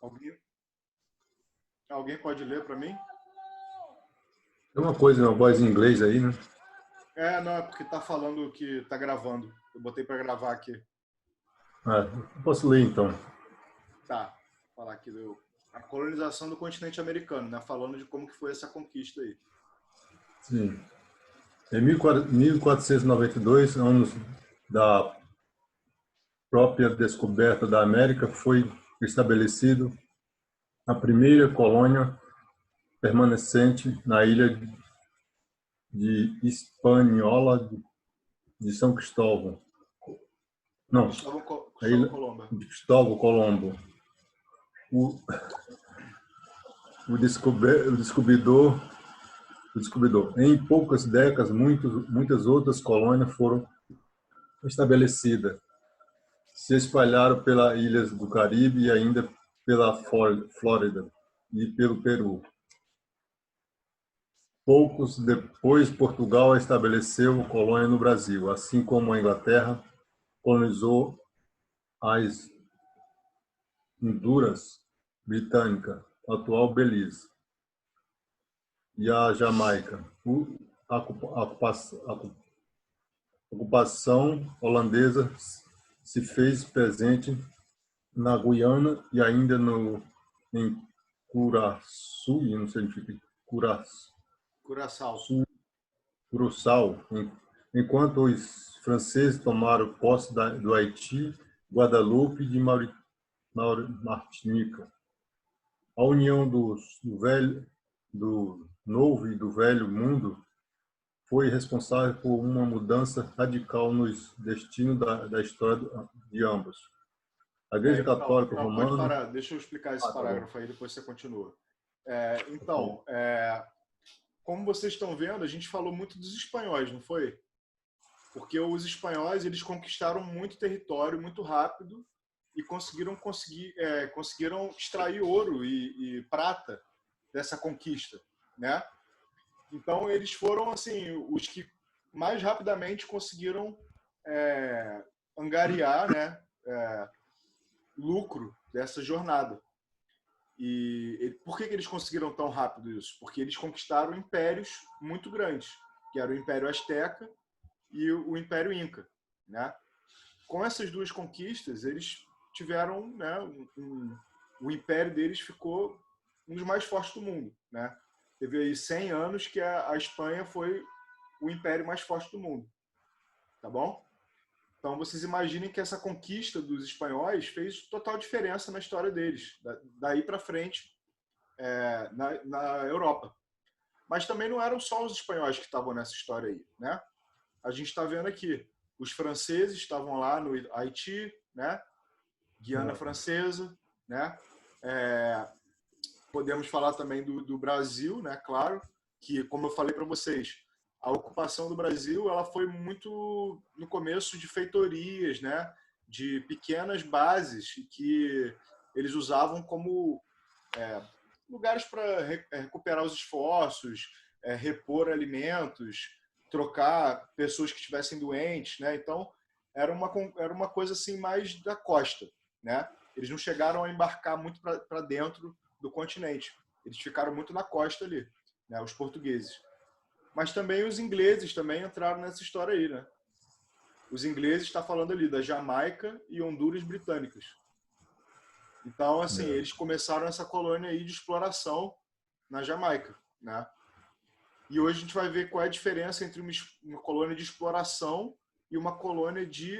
Alguém, alguém pode ler para mim? Tem uma coisa, uma voz em inglês aí, né? Não, é porque tá falando que tá gravando. Eu botei para gravar aqui. Ah, eu posso ler então. Tá. Vou falar aqui a colonização do continente americano, né? Falando de como que foi essa conquista aí. Sim. Em 1492, anos da própria descoberta da América, foi estabelecido a primeira colônia permanecente na ilha de Hispaniola de São Cristóvão. Não, a Cristóvão ilha Colombo. de Cristóvão Colombo. O, o descobridor. Em poucas décadas, muitas outras colônias foram estabelecidas. Se espalharam pelas ilhas do Caribe e ainda pela Flórida e pelo Peru. Poucos depois, Portugal estabeleceu colônia no Brasil, assim como a Inglaterra colonizou as Honduras Britânica, atual Belize, e a Jamaica. A ocupação holandesa se fez presente na Guiana e ainda em Curaçao, não sei o que Curaçao. Curaçao, enquanto os franceses tomaram posse do Haiti, Guadalupe e de Martinica. A união do novo e do velho mundo foi responsável por uma mudança radical nos destinos da história de ambos. A Igreja Então, Católica não, pode Romana. parar. Deixa eu explicar esse Tá bom. parágrafo aí, depois você continua. Ok. Então, como vocês estão vendo, a gente falou muito dos espanhóis, não foi? Porque os espanhóis eles conquistaram muito território muito rápido e conseguiram extrair ouro e prata dessa conquista, né? Então eles foram assim os que mais rapidamente conseguiram angariar, né, lucro dessa jornada. E por que eles conseguiram tão rápido isso? Porque eles conquistaram impérios muito grandes, que era o Império Azteca e o Império Inca, né? Com essas duas conquistas, eles tiveram, né, o império deles ficou um dos mais fortes do mundo, né? Teve aí 100 anos que a Espanha foi o império mais forte do mundo, tá bom? Então vocês imaginem que essa conquista dos espanhóis fez total diferença na história deles, daí para frente, na Europa. Mas também não eram só os espanhóis que estavam nessa história aí, né? A gente está vendo aqui, os franceses estavam lá no Haiti, né? Guiana Francesa, né? Podemos falar também do Brasil, né? Claro, que como eu falei para vocês, a ocupação do Brasil ela foi muito no começo de feitorias, né? De pequenas bases que eles usavam como lugares para recuperar os esforços, repor alimentos, trocar pessoas que estivessem doentes, né? Então era uma coisa assim mais da costa, né? Eles não chegaram a embarcar muito para dentro do continente. Eles ficaram muito na costa ali, né? Os portugueses. Mas também os ingleses também entraram nessa história aí, né? Os ingleses está falando ali da Jamaica e Honduras britânicas. Então, assim, eles começaram essa colônia aí de exploração na Jamaica, né? E hoje a gente vai ver qual é a diferença entre uma colônia de exploração e uma colônia de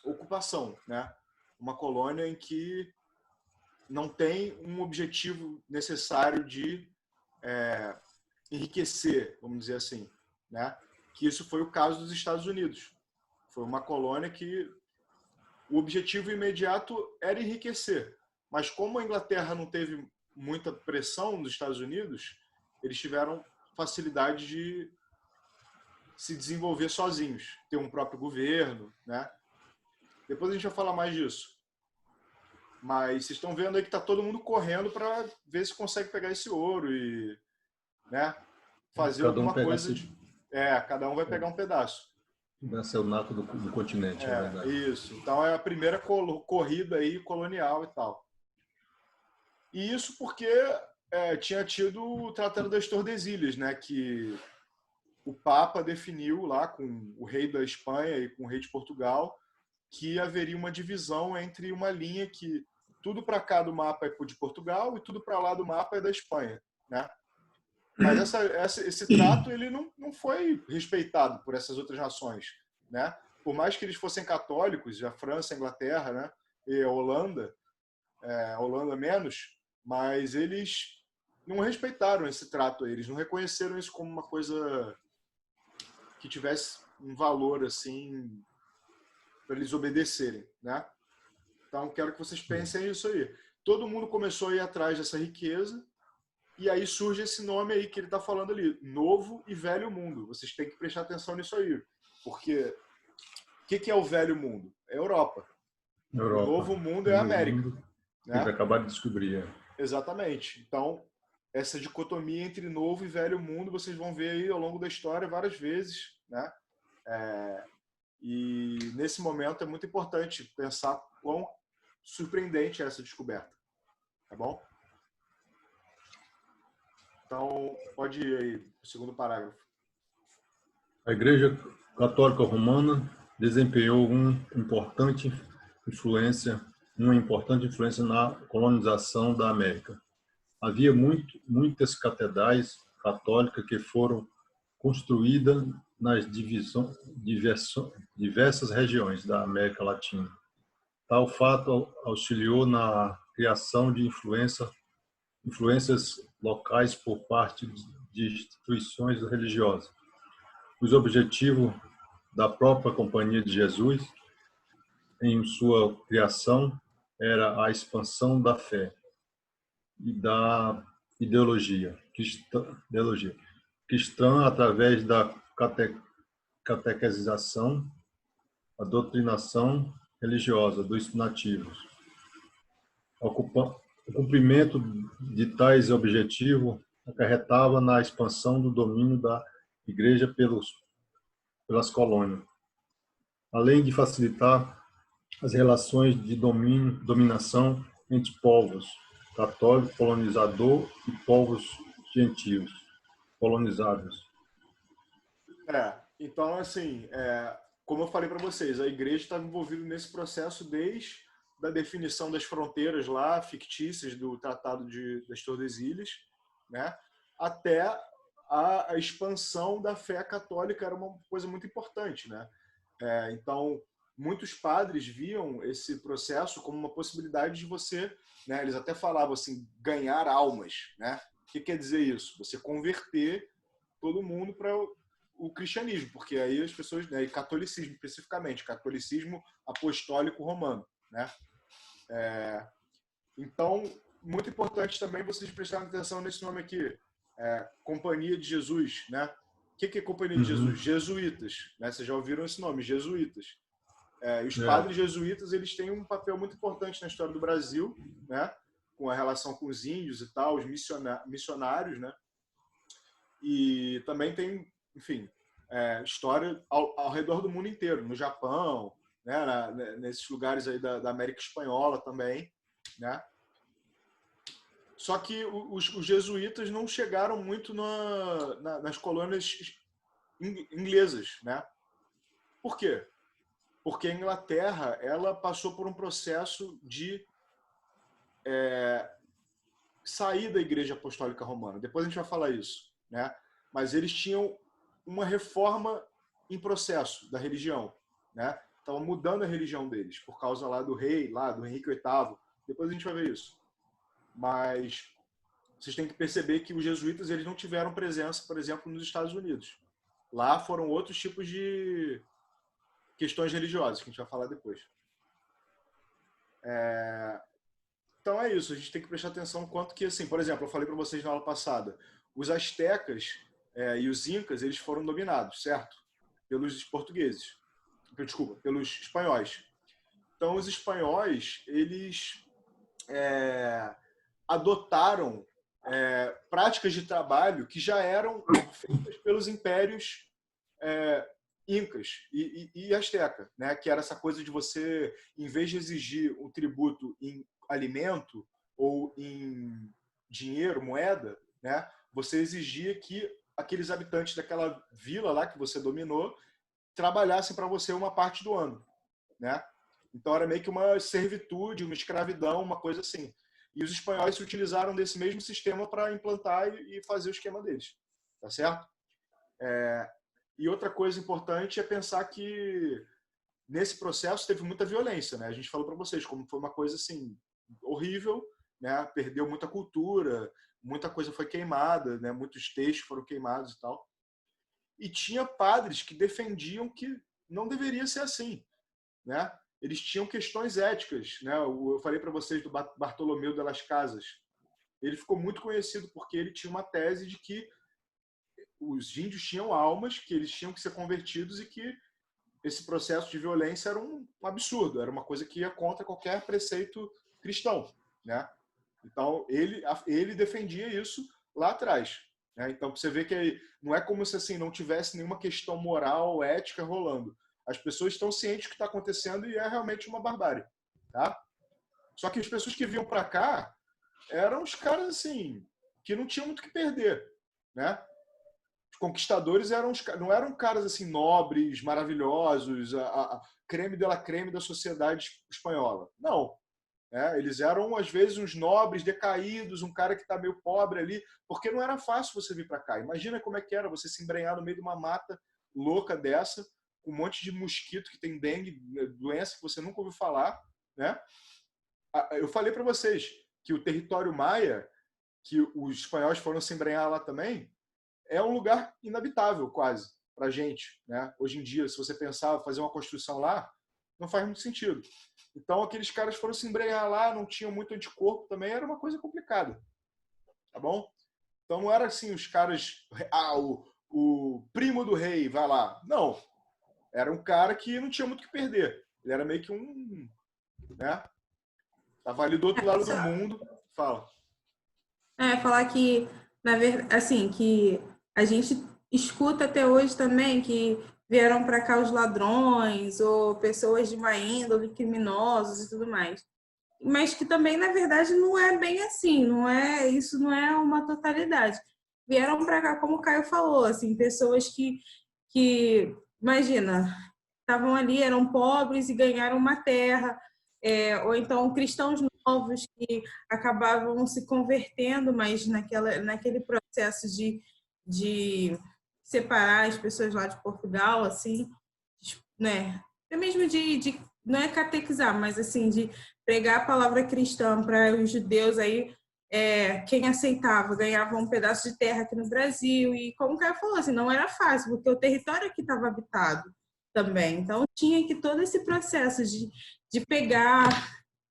ocupação, né? Uma colônia em que não tem um objetivo necessário de enriquecer, vamos dizer assim, né? Que isso foi o caso dos Estados Unidos. Foi uma colônia que o objetivo imediato era enriquecer, mas como a Inglaterra não teve muita pressão dos Estados Unidos, eles tiveram facilidade de se desenvolver sozinhos, ter um próprio governo, né? Depois a gente vai falar mais disso. Mas vocês estão vendo aí que está todo mundo correndo para ver se consegue pegar esse ouro e, né, fazer Cada um alguma pegar coisa seu. de... Cada um vai pegar um pedaço. Nasceu o nato do continente, é verdade. Isso. Então é a primeira corrida aí colonial e tal. E isso porque tinha tido o Tratado das Tordesilhas, né? Que o Papa definiu lá com o rei da Espanha e com o rei de Portugal que haveria uma divisão entre uma linha que tudo para cá do mapa é de Portugal e tudo para lá do mapa é da Espanha, né? Mas esse trato ele não foi respeitado por essas outras nações, né? Por mais que eles fossem católicos, a França, a Inglaterra, né? E a Holanda menos, mas eles não respeitaram esse trato, eles não reconheceram isso como uma coisa que tivesse um valor assim para eles obedecerem, né? Então quero que vocês pensem isso aí. Todo mundo começou a ir atrás dessa riqueza e aí surge esse nome aí que ele está falando ali, Novo e Velho Mundo. Vocês têm que prestar atenção nisso aí, porque o que é o Velho Mundo? É a Europa. O Europa, Novo Mundo o é a novo América, mundo, eles né? acabaram de descobrir. Exatamente. Então essa dicotomia entre Novo e Velho Mundo vocês vão ver aí ao longo da história várias vezes, né? E nesse momento é muito importante pensar quão surpreendente é essa descoberta, tá bom? Então, pode ir aí, o segundo parágrafo. A Igreja Católica Romana desempenhou uma importante influência na colonização da América. Havia muitas catedrais católicas que foram construídas nas diversas regiões da América Latina. Tal fato auxiliou na criação de influências locais por parte de instituições religiosas. Os objetivos da própria Companhia de Jesus em sua criação era a expansão da fé e da cristã através da catequização, a doutrinação religiosa dos nativos. O cumprimento de tais objetivos acarretava na expansão do domínio da Igreja pelas colônias, além de facilitar as relações de dominação entre povos católico colonizador e povos gentios colonizados. Então, assim, como eu falei para vocês, a igreja estava envolvida nesse processo desde a definição das fronteiras lá, fictícias do Tratado das Tordesilhas, né, até a expansão da fé católica era uma coisa muito importante, né? Então, muitos padres viam esse processo como uma possibilidade de você, né, eles até falavam assim, ganhar almas, né? O que quer dizer isso? Você converter todo mundo para o cristianismo, porque aí as pessoas, né, e catolicismo especificamente, catolicismo apostólico romano, né? Então, muito importante também vocês prestarem atenção nesse nome aqui, Companhia de Jesus, né? O que é Companhia de Jesus? Jesuítas, né? Vocês já ouviram esse nome, Jesuítas. E os padres jesuítas, eles têm um papel muito importante na história do Brasil, né? Com a relação com os índios e tal, os missionários, né? E também tem, enfim, história ao redor do mundo inteiro, no Japão, né? Nesses lugares aí da América Espanhola também, né? Só que os jesuítas não chegaram muito nas colônias inglesas, né? Por quê? Porque a Inglaterra ela passou por um processo de sair da Igreja Apostólica Romana. Depois a gente vai falar isso, né? Mas eles tinham uma reforma em processo da religião, né? Estavam mudando a religião deles por causa lá do rei, lá do Henrique VIII. Depois a gente vai ver isso. Mas vocês têm que perceber que os jesuítas eles não tiveram presença, por exemplo, nos Estados Unidos. Lá foram outros tipos de questões religiosas, que a gente vai falar depois. Então é isso, a gente tem que prestar atenção quanto que, assim, por exemplo, eu falei para vocês na aula passada, os astecas e os incas, eles foram dominados, certo? Pelos portugueses. Desculpa, pelos espanhóis. Então os espanhóis, eles adotaram práticas de trabalho que já eram feitas pelos impérios incas e asteca, né? Que era essa coisa de você, em vez de exigir um tributo em alimento ou em dinheiro, moeda, né? Você exigia que aqueles habitantes daquela vila lá que você dominou trabalhassem para você uma parte do ano, né? Então era meio que uma servitude, uma escravidão, uma coisa assim. E os espanhóis se utilizaram desse mesmo sistema para implantar e fazer o esquema deles, tá certo? E outra coisa importante é pensar que nesse processo teve muita violência, né? A gente falou para vocês como foi uma coisa assim horrível, né? Perdeu muita cultura, muita coisa foi queimada, né? Muitos textos foram queimados e tal. E tinha padres que defendiam que não deveria ser assim, né? Eles tinham questões éticas, né? Eu falei para vocês do Bartolomeu de las Casas. Ele ficou muito conhecido porque ele tinha uma tese de que os índios tinham almas, que eles tinham que ser convertidos e que esse processo de violência era um absurdo, era uma coisa que ia contra qualquer preceito cristão, né? Então ele defendia isso lá atrás, né? Então você vê que não é como se assim não tivesse nenhuma questão moral ou ética rolando. As pessoas estão cientes do que está acontecendo e é realmente uma barbárie, tá? Só que as pessoas que vinham para cá eram os caras assim que não tinham muito o que perder, né? Os conquistadores não eram caras assim nobres, maravilhosos, a creme de la creme da sociedade espanhola. Não. Eles eram, às vezes, uns nobres decaídos, um cara que está meio pobre ali, porque não era fácil você vir para cá. Imagina como é que era você se embrenhar no meio de uma mata louca dessa, com um monte de mosquito que tem dengue, doença que você nunca ouviu falar, né? Eu falei para vocês que o território maia, que os espanhóis foram se embrenhar lá também, é um lugar inabitável quase para a gente, né? Hoje em dia, se você pensar fazer uma construção lá, não faz muito sentido. Então, aqueles caras foram se embrenhar lá, não tinham muito anticorpo também, era uma coisa complicada, tá bom? Então, não era assim os caras, o primo do rei vai lá. Não, era um cara que não tinha muito o que perder. Ele era meio que um, né? Tava ali do outro lado do mundo. Fala. Falar que, na verdade, assim, que a gente escuta até hoje também que vieram para cá os ladrões ou pessoas de má índole, criminosos e tudo mais. Mas que também, na verdade, não é bem assim, isso não é uma totalidade. Vieram para cá, como o Caio falou, assim, pessoas que imagina, estavam ali, eram pobres e ganharam uma terra, ou então cristãos novos que acabavam se convertendo, mas naquele processo de separar as pessoas lá de Portugal, assim, né? Até mesmo não é catequizar, mas assim, de pregar a palavra cristã para os judeus aí, quem aceitava ganhava um pedaço de terra aqui no Brasil, e como o Caio falou, assim, não era fácil, porque o território aqui estava habitado também, então tinha que todo esse processo de pegar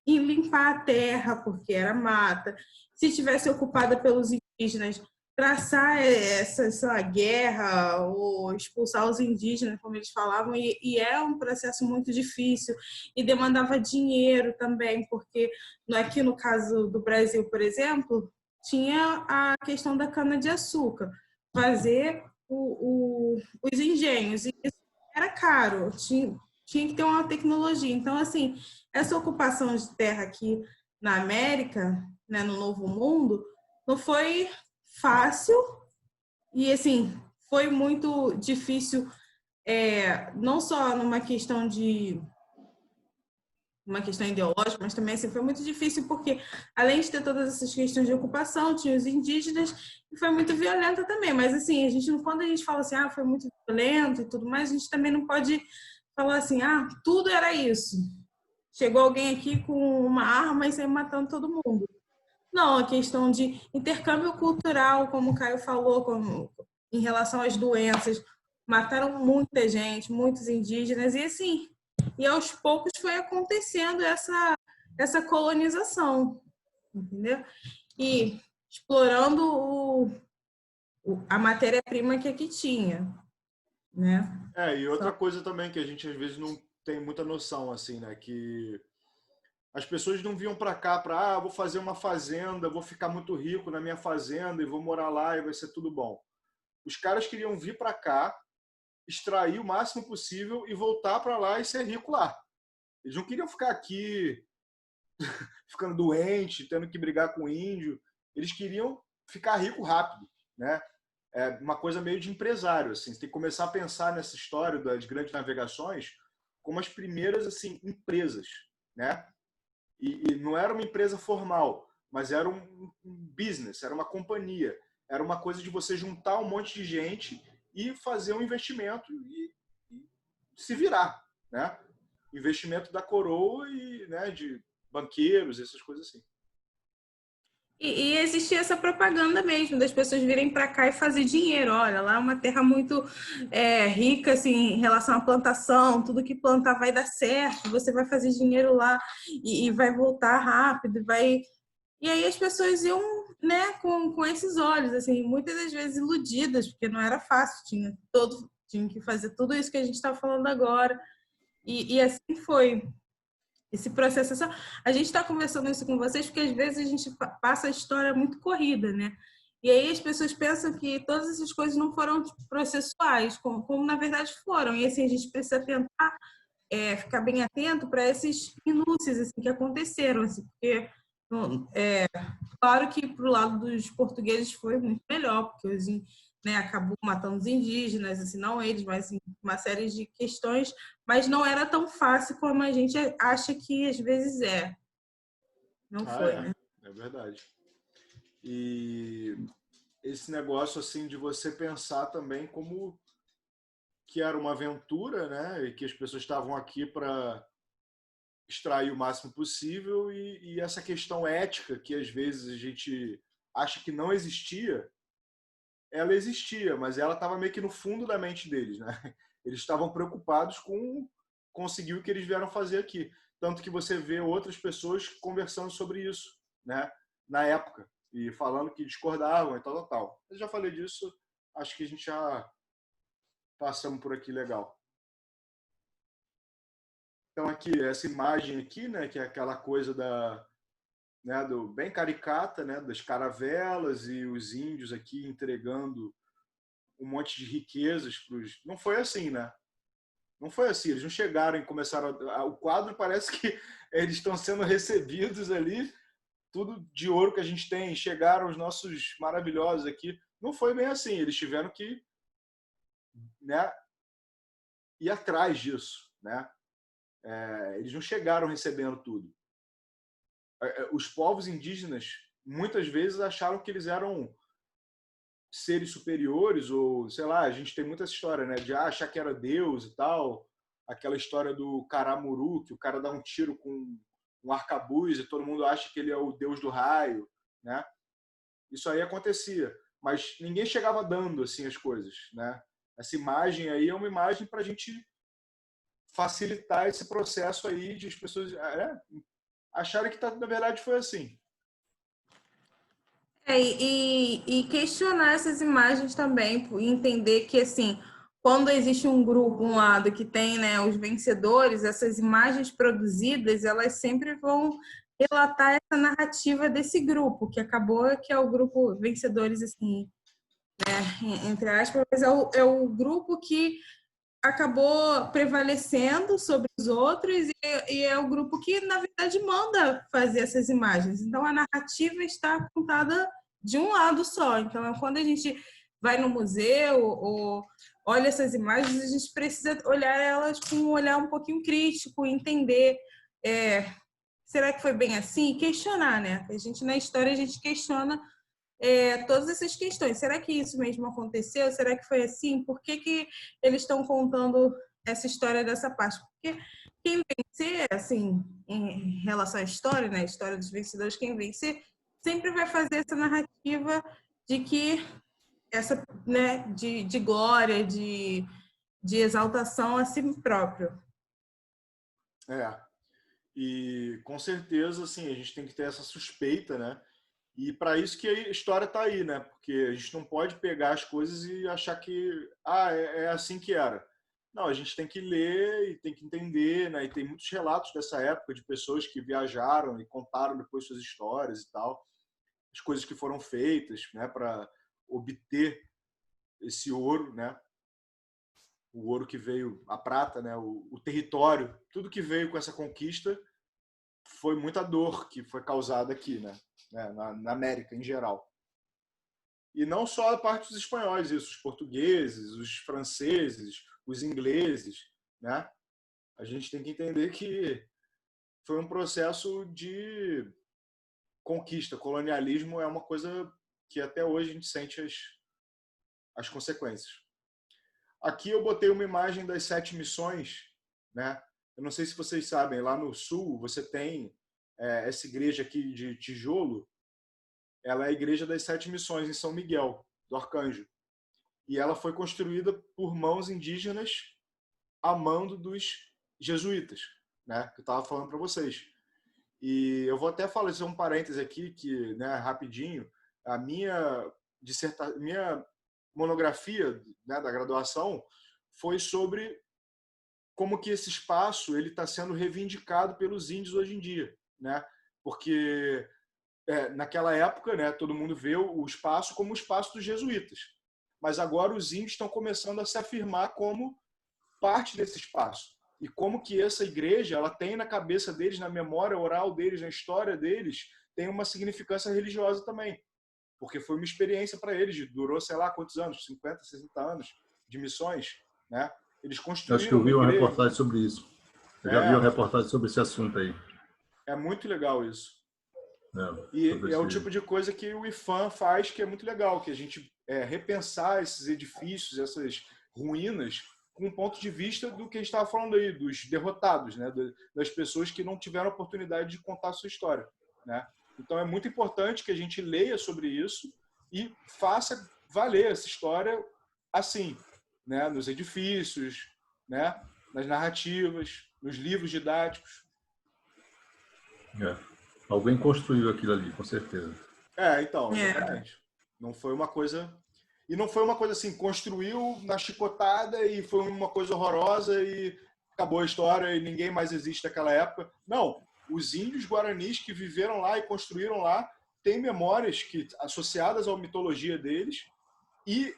e limpar a terra, porque era mata, se tivesse ocupada pelos indígenas, traçar essa guerra ou expulsar os indígenas, como eles falavam, e é um processo muito difícil e demandava dinheiro também, porque aqui no caso do Brasil, por exemplo, tinha a questão da cana-de-açúcar, fazer os engenhos, e isso era caro, tinha que ter uma tecnologia. Então, assim, essa ocupação de terra aqui na América, né, no Novo Mundo, não foi fácil e, assim, foi muito difícil, não só numa questão ideológica, mas também assim, foi muito difícil porque, além de ter todas essas questões de ocupação, tinha os indígenas e foi muito violenta também. Mas, assim, quando a gente fala assim, foi muito violento e tudo mais, a gente também não pode falar assim, tudo era isso. Chegou alguém aqui com uma arma e saiu matando todo mundo. Não, a questão de intercâmbio cultural, como o Caio falou, em relação às doenças, mataram muita gente, muitos indígenas, e assim, e aos poucos foi acontecendo essa colonização, entendeu? E explorando a matéria-prima que aqui tinha, né? E outra coisa também que a gente às vezes não tem muita noção, assim, né? Que as pessoas não vinham para cá para, vou fazer uma fazenda, vou ficar muito rico na minha fazenda e vou morar lá e vai ser tudo bom. Os caras queriam vir para cá extrair o máximo possível e voltar para lá e ser rico lá. Eles não queriam ficar aqui ficando doente, tendo que brigar com o índio. Eles queriam ficar rico rápido, né? É uma coisa meio de empresário, assim. Você tem que começar a pensar nessa história das grandes navegações como as primeiras assim empresas, né? E não era uma empresa formal, mas era um business, era uma companhia, era uma coisa de você juntar um monte de gente e fazer um investimento e se virar, né? Investimento da coroa e, né, de banqueiros, essas coisas assim. E existia essa propaganda mesmo, das pessoas virem para cá e fazer dinheiro. Olha, lá é uma terra muito rica assim, em relação à plantação, tudo que plantar vai dar certo, você vai fazer dinheiro lá e vai voltar rápido, vai... E aí as pessoas iam, né, com esses olhos, assim, muitas das vezes iludidas, porque não era fácil, tinha que fazer tudo isso que a gente está falando agora. E assim foi. Esse processo, a gente está conversando isso com vocês porque às vezes a gente passa a história muito corrida, né? E aí as pessoas pensam que todas essas coisas não foram processuais, como na verdade foram. E assim, a gente precisa tentar ficar bem atento para esses minúcias assim, que aconteceram, assim, porque claro que para o lado dos portugueses foi muito melhor, porque os, né, acabou matando os indígenas, assim, não eles, mas assim, uma série de questões, mas não era tão fácil como a gente acha que às vezes é. Não foi, né? É verdade. E esse negócio assim de você pensar também como que era uma aventura, né? E que as pessoas estavam aqui para extrair o máximo possível e essa questão ética que às vezes a gente acha que não existia, ela existia, mas ela estava meio que no fundo da mente deles, né? Eles estavam preocupados com conseguir o que eles vieram fazer aqui, tanto que você vê outras pessoas conversando sobre isso, né? Na época e falando que discordavam e tal. Eu já falei disso, acho que a gente já passamos por aqui legal. Então aqui essa imagem aqui, né, que é aquela coisa né, do bem caricata, né, das caravelas e os índios aqui entregando um monte de riquezas para os... Não foi assim, né? Não foi assim. Eles não chegaram e começaram o quadro parece que eles estão sendo recebidos ali, tudo de ouro que a gente tem. Chegaram os nossos maravilhosos aqui. Não foi bem assim. Eles tiveram que, né, ir atrás disso, né? Eles não chegaram recebendo tudo. Os povos indígenas muitas vezes acharam que eles eram seres superiores ou sei lá, a gente tem muita história, né, de achar que era Deus e tal, aquela história do Caramuru, que o cara dá um tiro com um arcabuz e todo mundo acha que ele é o Deus do raio, né? Isso aí acontecia, mas ninguém chegava dando assim as coisas, né? Essa imagem aí é uma imagem para a gente facilitar esse processo aí de as pessoas acharem que na verdade foi assim. E questionar essas imagens também, e entender que, assim, quando existe um grupo, um lado que tem, né, os vencedores, essas imagens produzidas, elas sempre vão relatar essa narrativa desse grupo, que acabou que é o grupo vencedores, assim, né, entre aspas, mas é o grupo que acabou prevalecendo sobre os outros e é o grupo que, na verdade, manda fazer essas imagens. Então, a narrativa está contada de um lado só. Então, quando a gente vai no museu ou olha essas imagens, a gente precisa olhar elas com um olhar um pouquinho crítico, entender será que foi bem assim? Questionar, né? A gente, na história, a gente questiona todas essas questões. Será que isso mesmo aconteceu? Será que foi assim? Por que eles estão contando essa história dessa parte? Porque quem vencer, assim, em relação à história, né, a história dos vencedores, quem vencer sempre vai fazer essa narrativa de que essa, né, de glória, de exaltação a si próprio. E com certeza, assim, a gente tem que ter essa suspeita, né? E para isso que a história está aí, né? Porque a gente não pode pegar as coisas e achar que é assim que era. Não, a gente tem que ler e tem que entender, né? E tem muitos relatos dessa época de pessoas que viajaram e contaram depois suas histórias e tal, as coisas que foram feitas, né? Para obter esse ouro, né? o ouro que veio, a prata, né, o território, tudo que veio com essa conquista foi muita dor que foi causada aqui, né, na América em geral. E não só a parte dos espanhóis, isso, os portugueses, os franceses, os ingleses, né? A gente tem que entender que foi um processo de conquista. Colonialismo é uma coisa que até hoje a gente sente as consequências. Aqui eu botei uma imagem das 7 missões, né? Eu não sei se vocês sabem, lá no sul você tem essa igreja aqui de tijolo, ela é a igreja das 7 missões em São Miguel, do Arcanjo. E ela foi construída por mãos indígenas a mando dos jesuítas, né? Que eu estava falando para vocês. E eu vou até fazer um parêntese aqui, que, né, rapidinho, a minha monografia, né, da graduação foi sobre como que esse espaço ele está sendo reivindicado pelos índios hoje em dia, né? Porque naquela época, né, todo mundo vê o espaço como o espaço dos jesuítas, mas agora os índios estão começando a se afirmar como parte desse espaço. E como que essa igreja, ela tem na cabeça deles, na memória oral deles, na história deles, tem uma significância religiosa também. Porque foi uma experiência para eles, durou, sei lá, quantos anos? 50, 60 anos de missões, né? Eles construíram Acho que eu vi uma uma igreja. reportagem sobre isso. Eu já vi uma reportagem sobre esse assunto aí. É muito legal isso. É, E é o tipo de coisa que o IFAM faz, que é muito legal, que a gente repensar esses edifícios, essas ruínas, com um ponto de vista do que a gente estava falando aí, dos derrotados, né? Das pessoas que não tiveram a oportunidade de contar a sua história, né? Então é muito importante que a gente leia sobre isso e faça valer essa história assim, né? Nos edifícios, né? Nas narrativas, nos livros didáticos. Alguém construiu aquilo ali, com certeza. Então, exatamente. Não foi uma coisa... E não foi uma coisa assim, construiu na chicotada e foi uma coisa horrorosa e acabou a história e ninguém mais existe daquela época. Não, os índios guaranis que viveram lá e construíram lá têm memórias associadas à mitologia deles e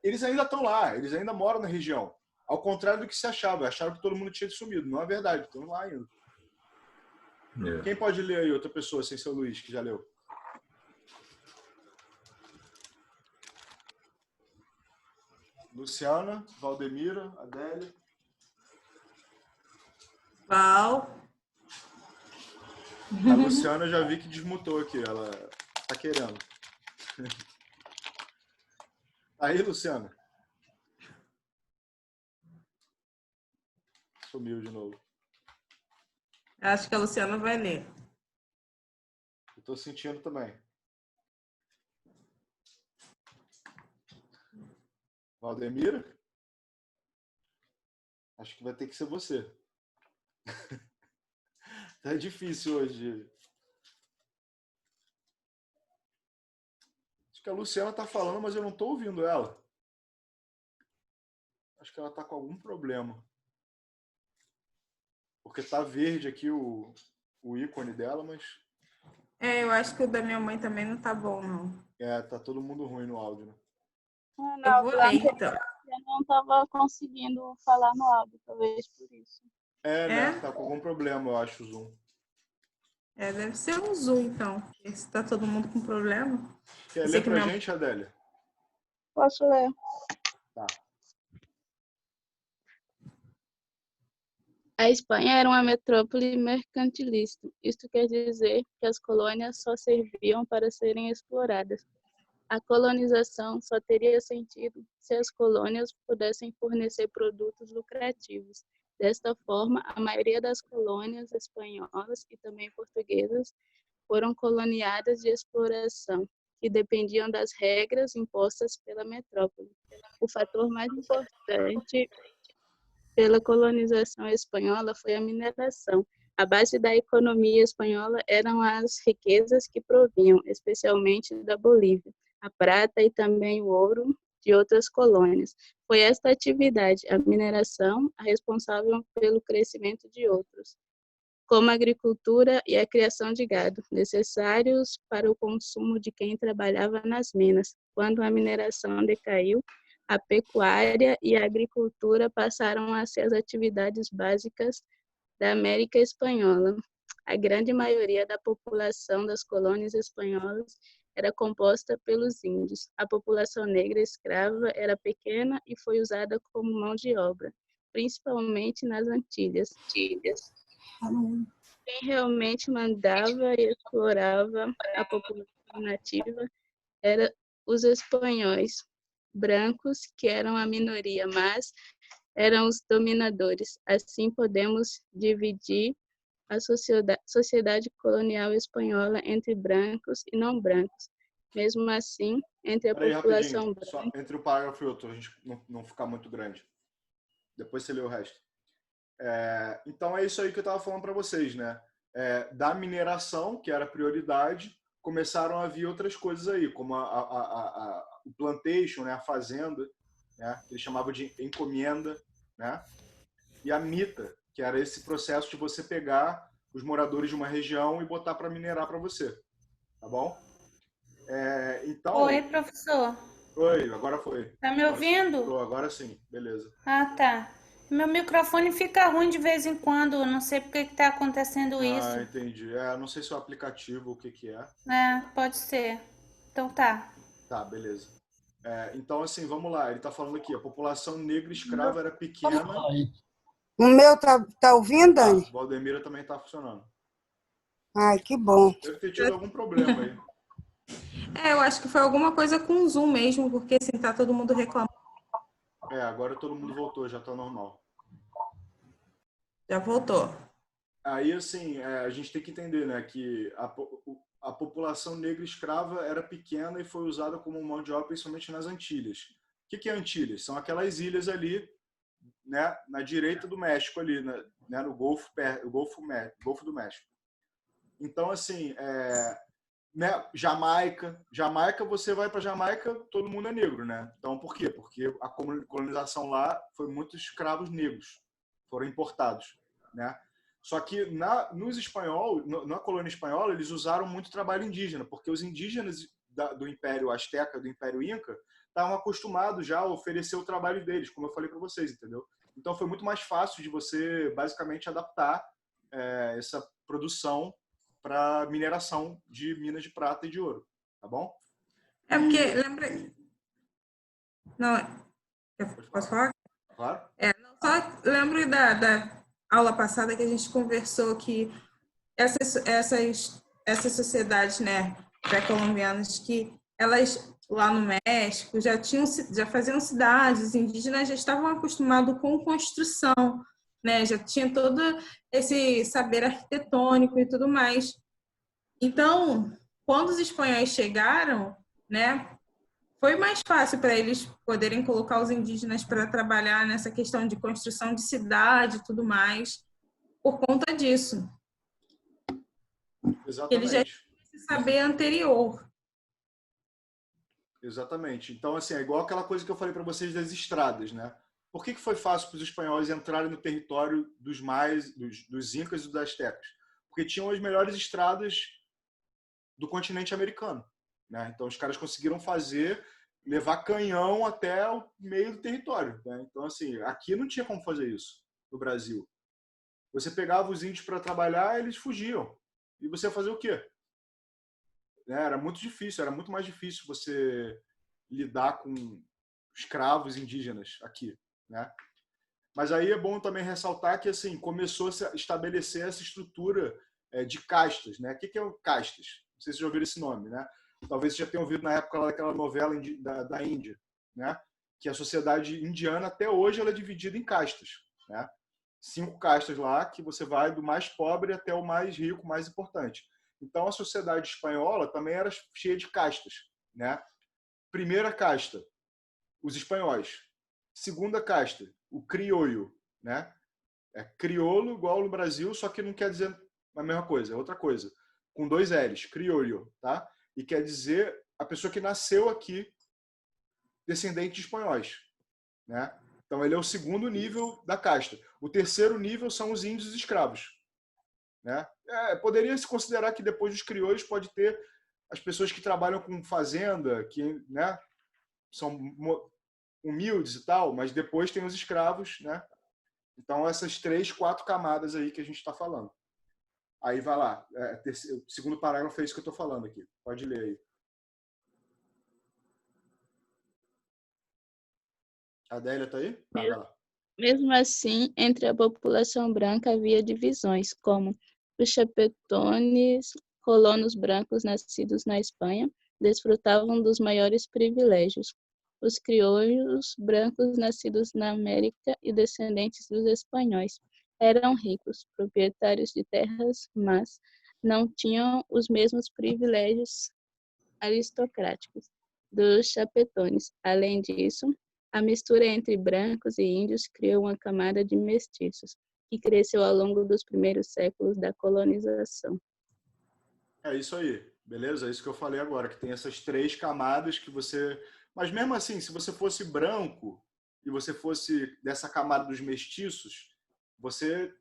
eles ainda estão lá, eles ainda moram na região. Ao contrário do que se achava, acharam que todo mundo tinha sumido. Não é verdade, estão lá ainda. Quem pode ler aí outra pessoa sem ser o Luiz, que já leu? Luciana, Valdemira, Adélia. Val. A Luciana eu já vi que desmutou aqui, ela tá querendo. Aí, Luciana. Sumiu de novo. Acho que a Luciana vai ler. Eu tô sentindo também. Valdemira? Acho que vai ter que ser você. Tá difícil hoje. Acho que a Luciana tá falando, mas eu não tô ouvindo ela. Acho que ela tá com algum problema. Porque tá verde aqui o ícone dela, mas... Eu acho que o da minha mãe também não tá bom, não. Tá todo mundo ruim no áudio, né? Não, Eu vou ler, então. Eu não estava conseguindo falar no áudio, talvez por isso. Né? Tá com algum problema, eu acho, o Zoom. Deve ser um Zoom, então. Se tá todo mundo com problema. Quer ler pra gente, Adélia? Posso ler? Tá. A Espanha era uma metrópole mercantilista. Isto quer dizer que as colônias só serviam para serem exploradas. A colonização só teria sentido se as colônias pudessem fornecer produtos lucrativos. Desta forma, a maioria das colônias espanholas e também portuguesas foram coloniadas de exploração, que dependiam das regras impostas pela metrópole. O fator mais importante pela colonização espanhola foi a mineração. A base da economia espanhola eram as riquezas que provinham, especialmente da Bolívia, a prata e também o ouro de outras colônias. Foi esta atividade, a mineração, a responsável pelo crescimento de outros, como a agricultura e a criação de gado, necessários para o consumo de quem trabalhava nas minas. Quando a mineração decaiu, A pecuária e a agricultura passaram a ser as atividades básicas da América Espanhola. A grande maioria da população das colônias espanholas era composta pelos índios. A população negra escrava era pequena e foi usada como mão de obra, principalmente nas Antilhas. Quem realmente mandava e explorava a população nativa eram os espanhóis brancos, que eram a minoria, mas eram os dominadores. Assim podemos dividir a sociedade colonial espanhola entre brancos e não brancos. Mesmo assim, entre a Peraí, população rapidinho. Só branca... entre um parágrafo e outro, a gente não ficar muito grande. Depois você lê o resto. Então é isso aí que eu estava falando para vocês, né? Da mineração, que era a prioridade, começaram a vir outras coisas aí, como o plantation, né? A fazenda, né? Que eles chamavam de encomenda, né? E a mita, que era esse processo de você pegar os moradores de uma região e botar para minerar para você, tá bom? Então... Oi, professor. Oi, agora foi. Tá me ouvindo? Tô, agora sim, beleza. Ah, tá. Meu microfone fica ruim de vez em quando, eu não sei por que tá acontecendo isso. Entendi. Não sei se é o aplicativo ou o que é. Pode ser. Então tá. Tá, beleza. Então, assim, vamos lá. Ele tá falando aqui, a população negra escrava era pequena. O meu tá ouvindo, Dani? Valdemira também tá funcionando. Ai, que bom. Deve ter tido algum problema aí. Eu acho que foi alguma coisa com o Zoom mesmo, porque assim, tá todo mundo reclamando. Agora todo mundo voltou, já tá normal. Já voltou. Aí, assim, a gente tem que entender, né, que a população negra escrava era pequena e foi usada como mão de obra, principalmente nas Antilhas. O que é Antilhas? São aquelas ilhas ali, né, na direita do México, ali, né, no Golfo do México. Então, assim, né, Jamaica, você vai para Jamaica, todo mundo é negro, né? Então, por quê? Porque a colonização lá foi muitos escravos negros foram importados, né? Só que na colônia espanhola, eles usaram muito trabalho indígena, porque os indígenas do Império Azteca, do Império Inca, estavam acostumados já a oferecer o trabalho deles, como eu falei para vocês, entendeu? Então foi muito mais fácil de você, basicamente, adaptar essa produção para mineração de minas de prata e de ouro, tá bom? Porque, lembra... Não, posso falar? Claro. Só lembro da aula passada que a gente conversou que essas sociedades, né, pré-colombianas, que elas lá no México já faziam cidades, os indígenas já estavam acostumados com construção, né, já tinha todo esse saber arquitetônico e tudo mais. Então, quando os espanhóis chegaram, né, foi mais fácil para eles poderem colocar os indígenas para trabalhar nessa questão de construção de cidade e tudo mais, por conta disso. Exatamente. Eles já tinham esse saber anterior. Exatamente. Então, assim, é igual aquela coisa que eu falei para vocês das estradas, né? Por que foi fácil para os espanhóis entrarem no território dos incas e dos astecas? Porque tinham as melhores estradas do continente americano, né? Então, os caras conseguiram levar canhão até o meio do território, né? Então, assim, aqui não tinha como fazer isso no Brasil. Você pegava os índios para trabalhar, eles fugiam. E você ia fazer o quê? Era muito difícil, era muito mais difícil você lidar com escravos indígenas aqui, né? Mas aí é bom também ressaltar que, assim, começou a estabelecer essa estrutura de castas, né? O que é o castas? Não sei se vocês já ouviram esse nome, né? Talvez vocês já tenham ouvido na época lá daquela novela da Índia, né? Que a sociedade indiana, até hoje, ela é dividida em castas, né? 5 castas lá, que você vai do mais pobre até o mais rico, mais importante. Então, a sociedade espanhola também era cheia de castas, né? Primeira casta, os espanhóis. Segunda casta, o crioulo, né? É crioulo igual no Brasil, só que não quer dizer a mesma coisa, é outra coisa. Com 2 L's, crioulo, tá? E quer dizer a pessoa que nasceu aqui, descendente de espanhóis, né? Então, ele é o segundo nível da casta. O terceiro nível são os índios escravos, né? Poderia se considerar que depois dos crioulos pode ter as pessoas que trabalham com fazenda, que, né, são humildes e tal, mas depois tem os escravos, né? Então, essas 3, 4 camadas aí que a gente está falando. Aí vai lá, o segundo parágrafo é isso que eu estou falando aqui. Pode ler aí. A Adélia está aí? Vai lá. Mesmo assim, entre a população branca havia divisões, como os chapetones, colonos brancos nascidos na Espanha, desfrutavam dos maiores privilégios. Os crioulos brancos nascidos na América e descendentes dos espanhóis eram ricos, proprietários de terras, mas não tinham os mesmos privilégios aristocráticos dos chapetones. Além disso, a mistura entre brancos e índios criou uma camada de mestiços, que cresceu ao longo dos primeiros séculos da colonização. É isso aí, beleza? É isso que eu falei agora, que tem essas 3 camadas que você... Mas mesmo assim, se você fosse branco e você fosse dessa camada dos mestiços, você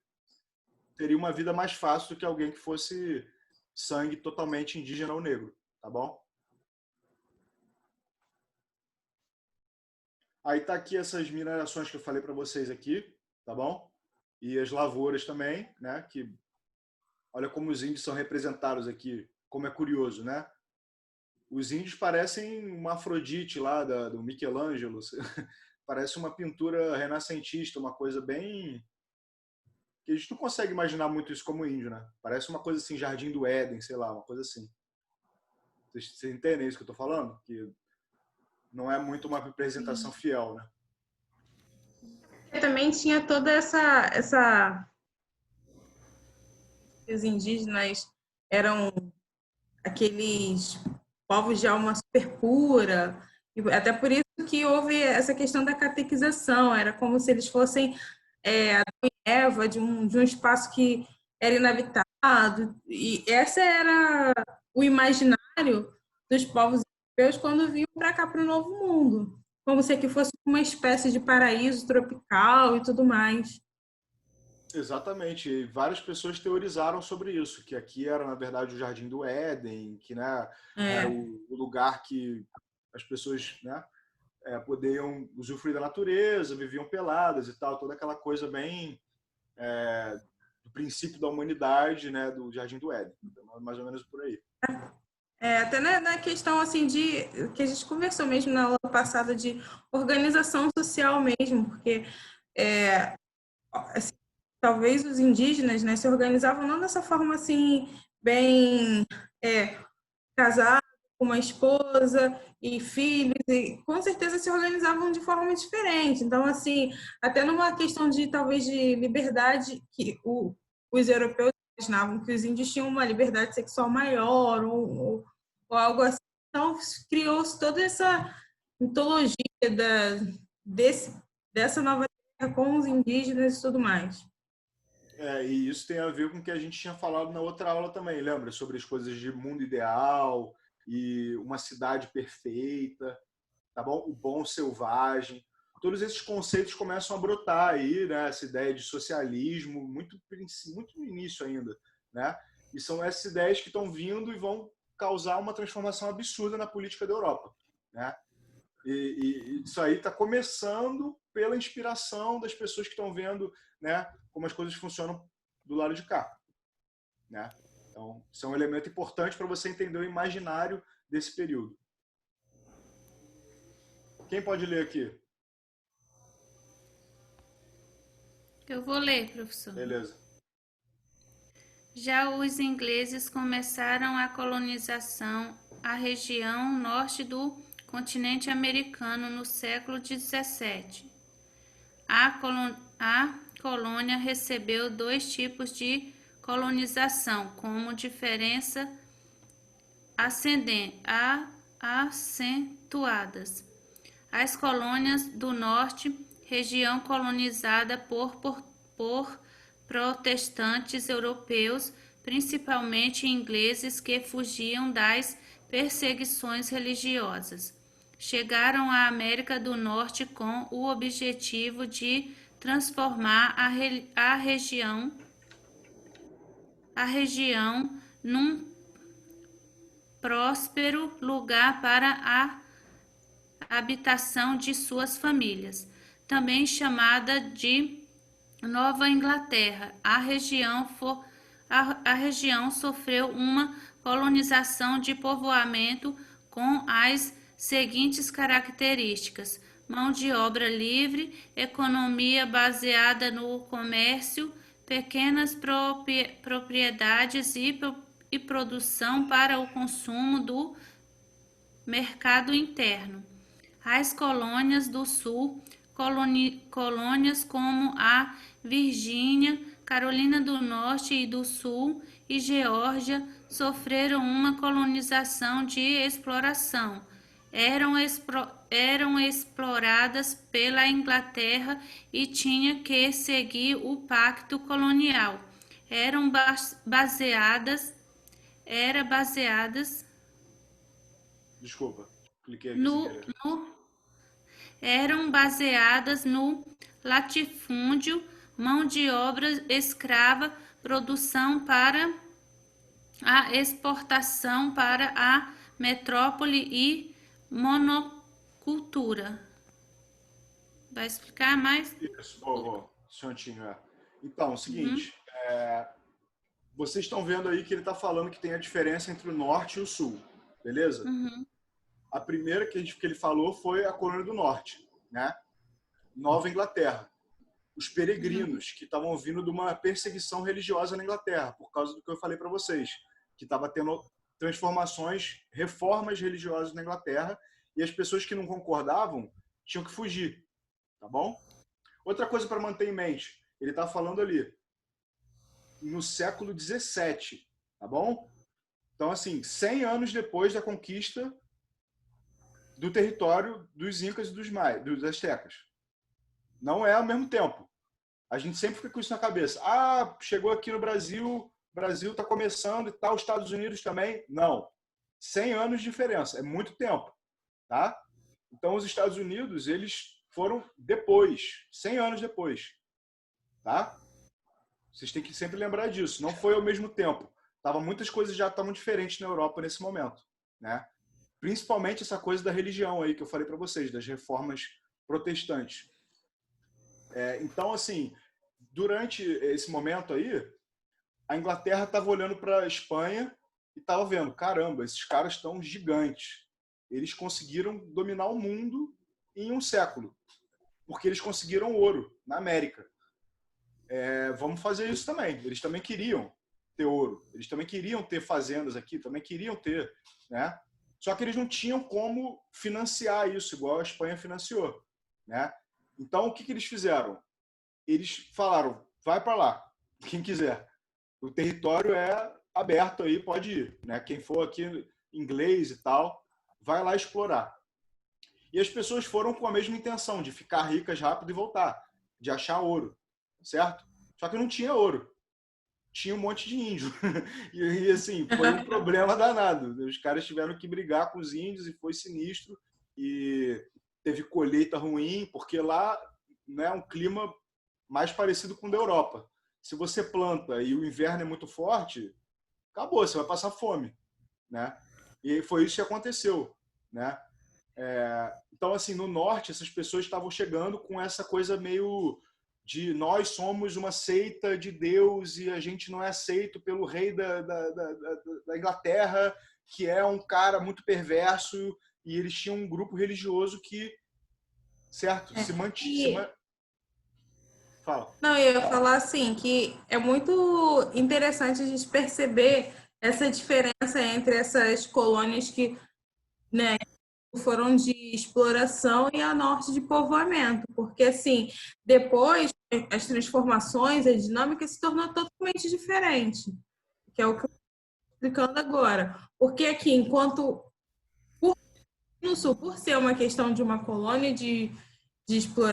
teria uma vida mais fácil do que alguém que fosse sangue totalmente indígena ou negro, tá bom? Aí tá aqui essas minerações que eu falei para vocês aqui, tá bom? E as lavouras também, né? Que olha como os índios são representados aqui, como é curioso, né? Os índios parecem uma Afrodite lá do Michelangelo, parece uma pintura renascentista, uma coisa bem que a gente não consegue imaginar muito isso como índio, né? Parece uma coisa assim, Jardim do Éden, sei lá, uma coisa assim. Vocês entendem isso que eu tô falando? Que não é muito uma representação fiel, né? Também tinha toda essa... Os indígenas eram aqueles povos de alma super pura, e até por isso que houve essa questão da catequização, era como se eles fossem Adão e Eva de um espaço que era inabitado, e esse era o imaginário dos povos europeus quando vinham para cá, para o Novo Mundo, como se aqui fosse uma espécie de paraíso tropical e tudo mais. Exatamente, e várias pessoas teorizaram sobre isso, que aqui era, na verdade, o Jardim do Éden, que, né, era o lugar que as pessoas, né, podiam usufruir da natureza, viviam peladas e tal, toda aquela coisa bem do princípio da humanidade, né, do Jardim do Éden, então, mais ou menos por aí. Até na questão assim de que a gente conversou mesmo na aula passada de organização social mesmo, porque assim, talvez os indígenas, né, se organizavam não dessa forma assim bem casado com uma esposa e filhos, e com certeza se organizavam de forma diferente. Então, assim, até numa questão de talvez de liberdade que os europeus imaginavam que os índios tinham uma liberdade sexual maior ou algo assim. Então, criou-se toda essa mitologia dessa nova terra com os indígenas e tudo mais. E isso tem a ver com o que a gente tinha falado na outra aula também, lembra? Sobre as coisas de mundo ideal e uma cidade perfeita, tá bom? O bom selvagem. Todos esses conceitos começam a brotar aí, né? Essa ideia de socialismo, muito no início ainda, né? E são essas ideias que estão vindo e vão causar uma transformação absurda na política da Europa, né? E isso aí está começando pela inspiração das pessoas que estão vendo, né, como as coisas funcionam do lado de cá, né? Então, isso é um elemento importante para você entender o imaginário desse período. Quem pode ler aqui? Eu vou ler, professor. Beleza. Já os ingleses começaram a colonização a região norte do continente americano no século XVII. A colônia recebeu 2 tipos de colonização, como diferença acentuadas. As colônias do norte, região colonizada por protestantes europeus, principalmente ingleses que fugiam das perseguições religiosas, chegaram à América do Norte com o objetivo de transformar a região num próspero lugar para habitação de suas famílias, também chamada de Nova Inglaterra. A região sofreu uma colonização de povoamento com as seguintes características: mão de obra livre, economia baseada no comércio, pequenas propriedades e produção para o consumo do mercado interno. As colônias do Sul, colônias como a Virgínia, Carolina do Norte e do Sul e Geórgia, sofreram uma colonização de exploração. Eram exploradas pela Inglaterra e tinha que seguir o pacto colonial. Eram baseadas Desculpa, cliquei aqui sem querer. eram baseadas no latifúndio, mão de obra escrava, produção para a exportação para a metrópole e monocultura. Vai explicar mais? Isso, Santinho, Então, é o seguinte, vocês estão vendo aí que ele está falando que tem a diferença entre o norte e o sul, beleza? A primeira que ele falou foi a colônia do norte, né? Nova Inglaterra. Os peregrinos que estavam vindo de uma perseguição religiosa na Inglaterra, por causa do que eu falei para vocês, que estava tendo transformações, reformas religiosas na Inglaterra, e as pessoas que não concordavam tinham que fugir, tá bom? Outra coisa para manter em mente, ele está falando ali no século 17, tá bom? Então, assim, 100 anos depois da conquista do território dos Incas e dos Aztecas. Não é ao mesmo tempo. A gente sempre fica com isso na cabeça. Ah, chegou aqui no Brasil, o Brasil está começando e tal, os Estados Unidos também. Não. 100 anos de diferença, é muito tempo, tá? Então, os Estados Unidos, eles foram depois, 100 anos depois, tá? Vocês têm que sempre lembrar disso. Não foi ao mesmo tempo. Muitas coisas já estavam diferentes na Europa nesse momento, né? Principalmente essa coisa da religião aí que eu falei para vocês, das reformas protestantes. Então, assim, durante esse momento aí, a Inglaterra estava olhando para a Espanha e estava vendo, caramba, esses caras estão gigantes. Eles conseguiram dominar o mundo em um século, porque eles conseguiram ouro na América. Vamos fazer isso também. Eles também queriam ter ouro, eles também queriam ter fazendas aqui, também queriam ter, né? Só que eles não tinham como financiar isso, igual a Espanha financiou, né? Então, o que eles fizeram? Eles falaram, vai para lá, quem quiser. O território é aberto aí, pode ir, né? Quem for aqui inglês e tal, vai lá explorar. E as pessoas foram com a mesma intenção, de ficar ricas rápido e voltar, de achar ouro, certo? Só que não tinha ouro. Tinha um monte de índio. E assim, foi um problema danado. Os caras tiveram que brigar com os índios e foi sinistro. E teve colheita ruim, porque lá, né, é um clima mais parecido com o da Europa. Se você planta e o inverno é muito forte, acabou, você vai passar fome, né? E foi isso que aconteceu, né? Então, assim, no norte, essas pessoas estavam chegando com essa coisa meio de nós somos uma seita de Deus e a gente não é aceito pelo rei da Inglaterra, que é um cara muito perverso, e eles tinham um grupo religioso que, certo, se mantinha. Fala. Não, eu ia falar assim, que é muito interessante a gente perceber essa diferença entre essas colônias que, né, foram de exploração e a norte de povoamento, porque assim, depois as transformações, a dinâmica se tornou totalmente diferente, que é o que eu estou explicando agora. Porque aqui, enquanto no sul, por ser uma questão de uma colônia de exploração,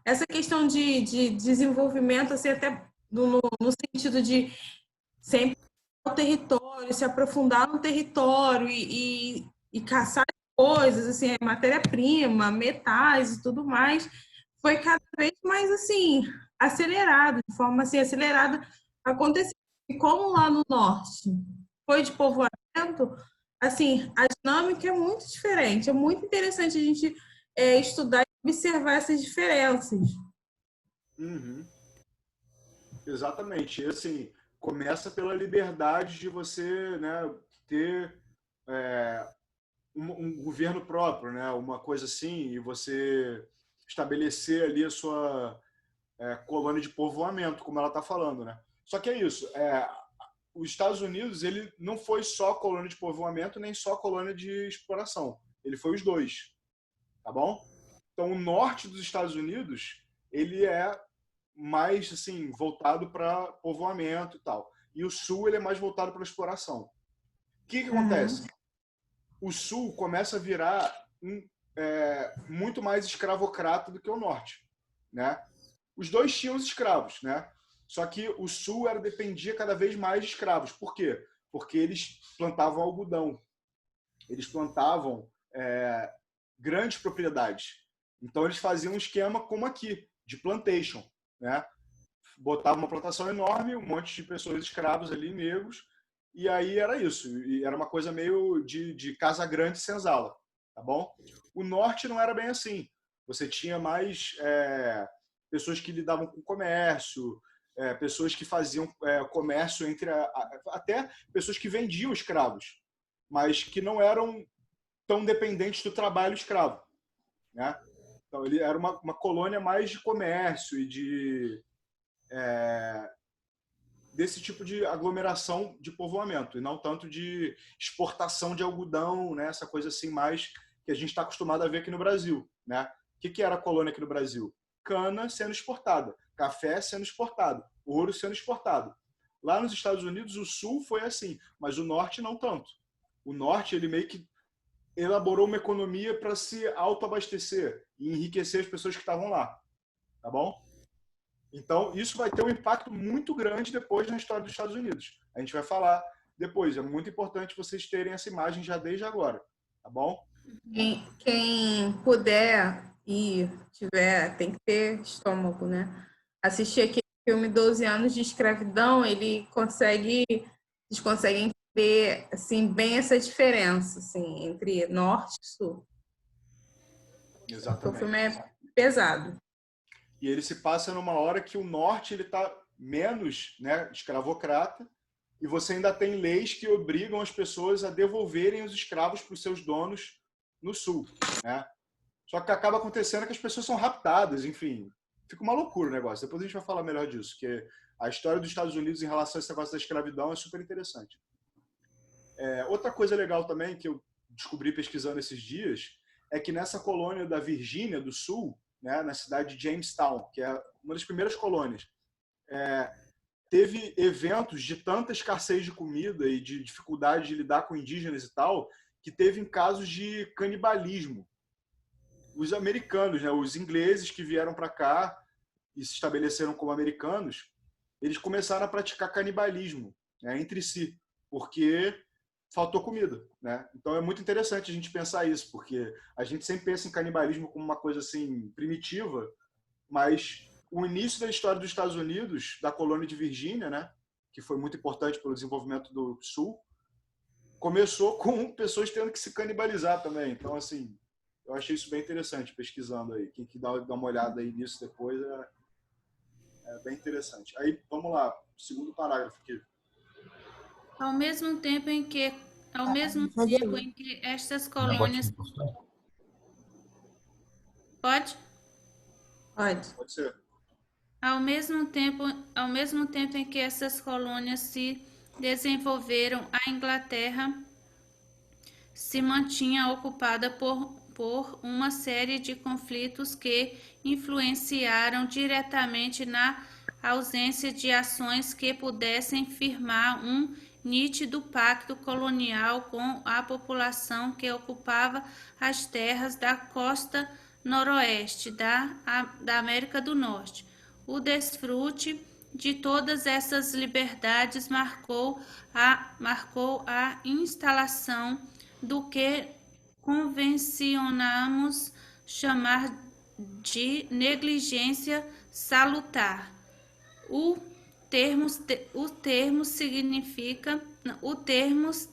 essa questão de desenvolvimento, assim, até no sentido de sempre o território, se aprofundar no território e caçar coisas, assim, matéria-prima, metais e tudo mais, foi cada vez mais, assim, acelerado, de forma, assim, acelerada acontecer. E como lá no norte foi de povoamento, assim, a dinâmica é muito diferente. É muito interessante a gente estudar e observar essas diferenças. Uhum. Exatamente. E, assim, começa pela liberdade de você, né, ter um governo próprio, né, uma coisa assim, e você estabelecer ali a sua colônia de povoamento, como ela está falando, né? Só que é isso. Os Estados Unidos, ele não foi só colônia de povoamento nem só colônia de exploração. Ele foi os dois, tá bom? Então, o norte dos Estados Unidos, ele é mais assim voltado para povoamento e tal. E o sul ele é mais voltado para exploração. O que acontece? O sul começa a virar muito mais escravocrata do que o norte, né? Os dois tinham os escravos, né? Só que o sul dependia cada vez mais de escravos. Por quê? Porque eles plantavam algodão. Eles plantavam grandes propriedades. Então, eles faziam um esquema como aqui, de plantation, né? Botava uma plantação enorme, um monte de pessoas escravos ali, negros, e aí era isso. E era uma coisa meio de casa grande e senzala, tá bom? O norte não era bem assim. Você tinha mais pessoas que lidavam com comércio, pessoas que faziam comércio entre até pessoas que vendiam escravos, mas que não eram tão dependentes do trabalho escravo, né? Então ele era uma colônia mais de comércio e desse tipo de aglomeração de povoamento, e não tanto de exportação de algodão, né? Essa coisa assim mais que a gente está acostumado a ver aqui no Brasil, né? O que era a colônia aqui no Brasil? Cana sendo exportada, café sendo exportado, ouro sendo exportado. Lá nos Estados Unidos, o sul foi assim, mas o norte não tanto. O norte, ele meio que elaborou uma economia para se autoabastecer e enriquecer as pessoas que estavam lá, tá bom? Então, isso vai ter um impacto muito grande depois na história dos Estados Unidos. A gente vai falar depois. É muito importante vocês terem essa imagem já desde agora, tá bom? Quem puder e tiver, tem que ter estômago, né? Assistir aquele filme 12 anos de escravidão, eles conseguem ver assim, bem essa diferença assim, entre norte e sul. Exatamente. O filme é pesado. E ele se passa numa hora que o norte ele está menos, né, escravocrata, e você ainda tem leis que obrigam as pessoas a devolverem os escravos para os seus donos no sul, né? Só que acaba acontecendo que as pessoas são raptadas, enfim, fica uma loucura o negócio. Depois a gente vai falar melhor disso, porque a história dos Estados Unidos em relação a esse negócio da escravidão é super interessante. Outra coisa legal também que eu descobri pesquisando esses dias é que nessa colônia da Virgínia do Sul, né, na cidade de Jamestown, que é uma das primeiras colônias, teve eventos de tanta escassez de comida e de dificuldade de lidar com indígenas e tal, que teve casos de canibalismo. Os americanos, né, os ingleses que vieram para cá e se estabeleceram como americanos, eles começaram a praticar canibalismo, né, entre si, porque faltou comida, né? Então é muito interessante a gente pensar isso, porque a gente sempre pensa em canibalismo como uma coisa assim primitiva, mas o início da história dos Estados Unidos, da colônia de Virgínia, né, que foi muito importante pelo desenvolvimento do Sul, começou com pessoas tendo que se canibalizar também. Então, assim, eu achei isso bem interessante pesquisando aí. Quem que dá uma olhada aí nisso depois é bem interessante. Aí, vamos lá, segundo parágrafo aqui. Ao mesmo tempo em que estas colônias... Pode? Pode ser. Ao mesmo tempo em que essas colônias se desenvolveram, a Inglaterra se mantinha ocupada por uma série de conflitos que influenciaram diretamente na ausência de ações que pudessem firmar um nítido pacto colonial com a população que ocupava as terras da costa noroeste da América do Norte. O desfrute de todas essas liberdades marcou a instalação do que convencionamos chamar de negligência salutar. O termo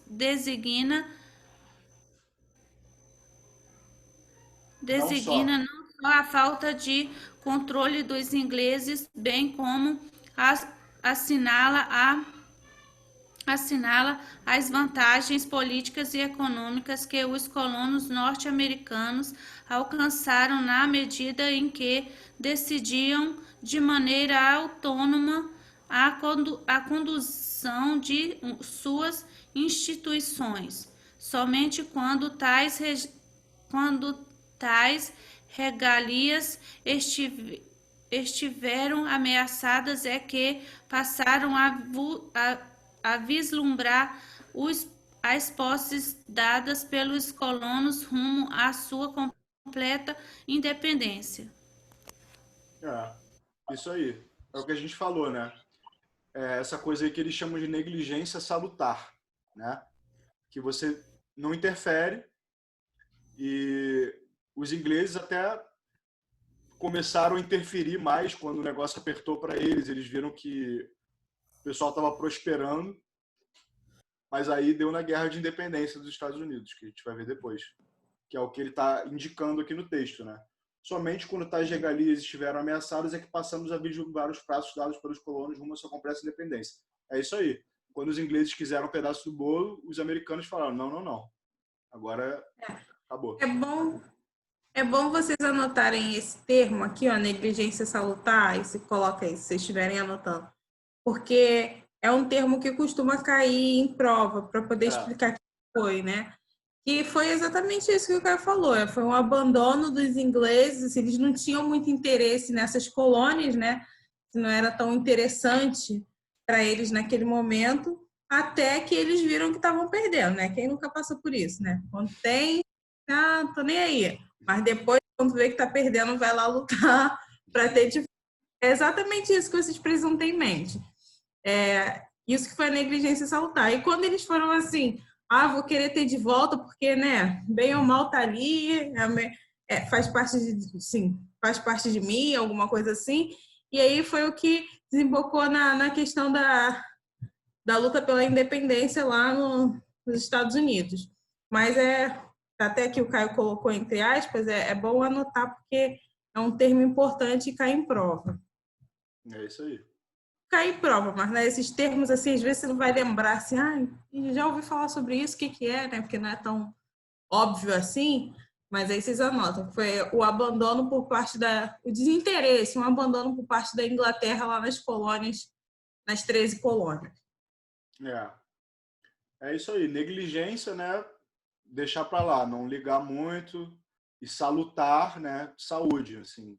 designa Não só. designa não só a falta de controle dos ingleses, bem como as- assinala as vantagens políticas e econômicas que os colonos norte-americanos alcançaram na medida em que decidiam de maneira autônoma a condução de suas instituições. Somente quando tais regalias estiveram ameaçadas é que passaram a vislumbrar as posses dadas pelos colonos rumo à sua completa independência. Isso aí. É o que a gente falou, né? Essa coisa aí que eles chamam de negligência salutar, né? Que você não interfere e os ingleses até começaram a interferir mais quando o negócio apertou para eles. Eles viram que o pessoal estava prosperando, mas aí deu na guerra de independência dos Estados Unidos, que a gente vai ver depois, que é o que ele está indicando aqui no texto, né? Somente quando tais regalias estiveram ameaçadas é que passamos a vislumbrar os prazos dados pelos colonos rumo à sua completa independência. É isso aí. Quando os ingleses quiseram um pedaço do bolo, os americanos falaram, não, não, não. Agora acabou. É bom vocês anotarem esse termo aqui, ó, negligência salutar, e se coloca aí, se vocês estiverem anotando. Porque é um termo que costuma cair em prova, para poder explicar o que foi, né? E foi exatamente isso que o cara falou, foi um abandono dos ingleses, eles não tinham muito interesse nessas colônias, né? Não era tão interessante para eles naquele momento, até que eles viram que estavam perdendo, né? Quem nunca passou por isso, né? Quando tem, tô nem aí. Mas depois, quando vê que tá perdendo, vai lá lutar para ter de... É exatamente isso que vocês precisam ter em mente. Isso que foi a negligência salutar. E quando eles foram assim, vou querer ter de volta porque, né, bem ou mal tá ali, faz parte de mim, alguma coisa assim. E aí foi o que desembocou na questão da luta pela independência lá nos Estados Unidos. Mas até que o Caio colocou entre aspas, é bom anotar porque é um termo importante e cai em prova. É isso aí. Cai em prova, mas né, esses termos, assim, às vezes você não vai lembrar assim, já ouvi falar sobre isso, o que é, né? Porque não é tão óbvio assim, mas aí vocês anotam. Foi o abandono por parte o desinteresse, um abandono por parte da Inglaterra lá nas colônias, nas 13 colônias. É isso aí. Negligência, né? Deixar para lá, não ligar muito e salutar, né? Saúde, assim.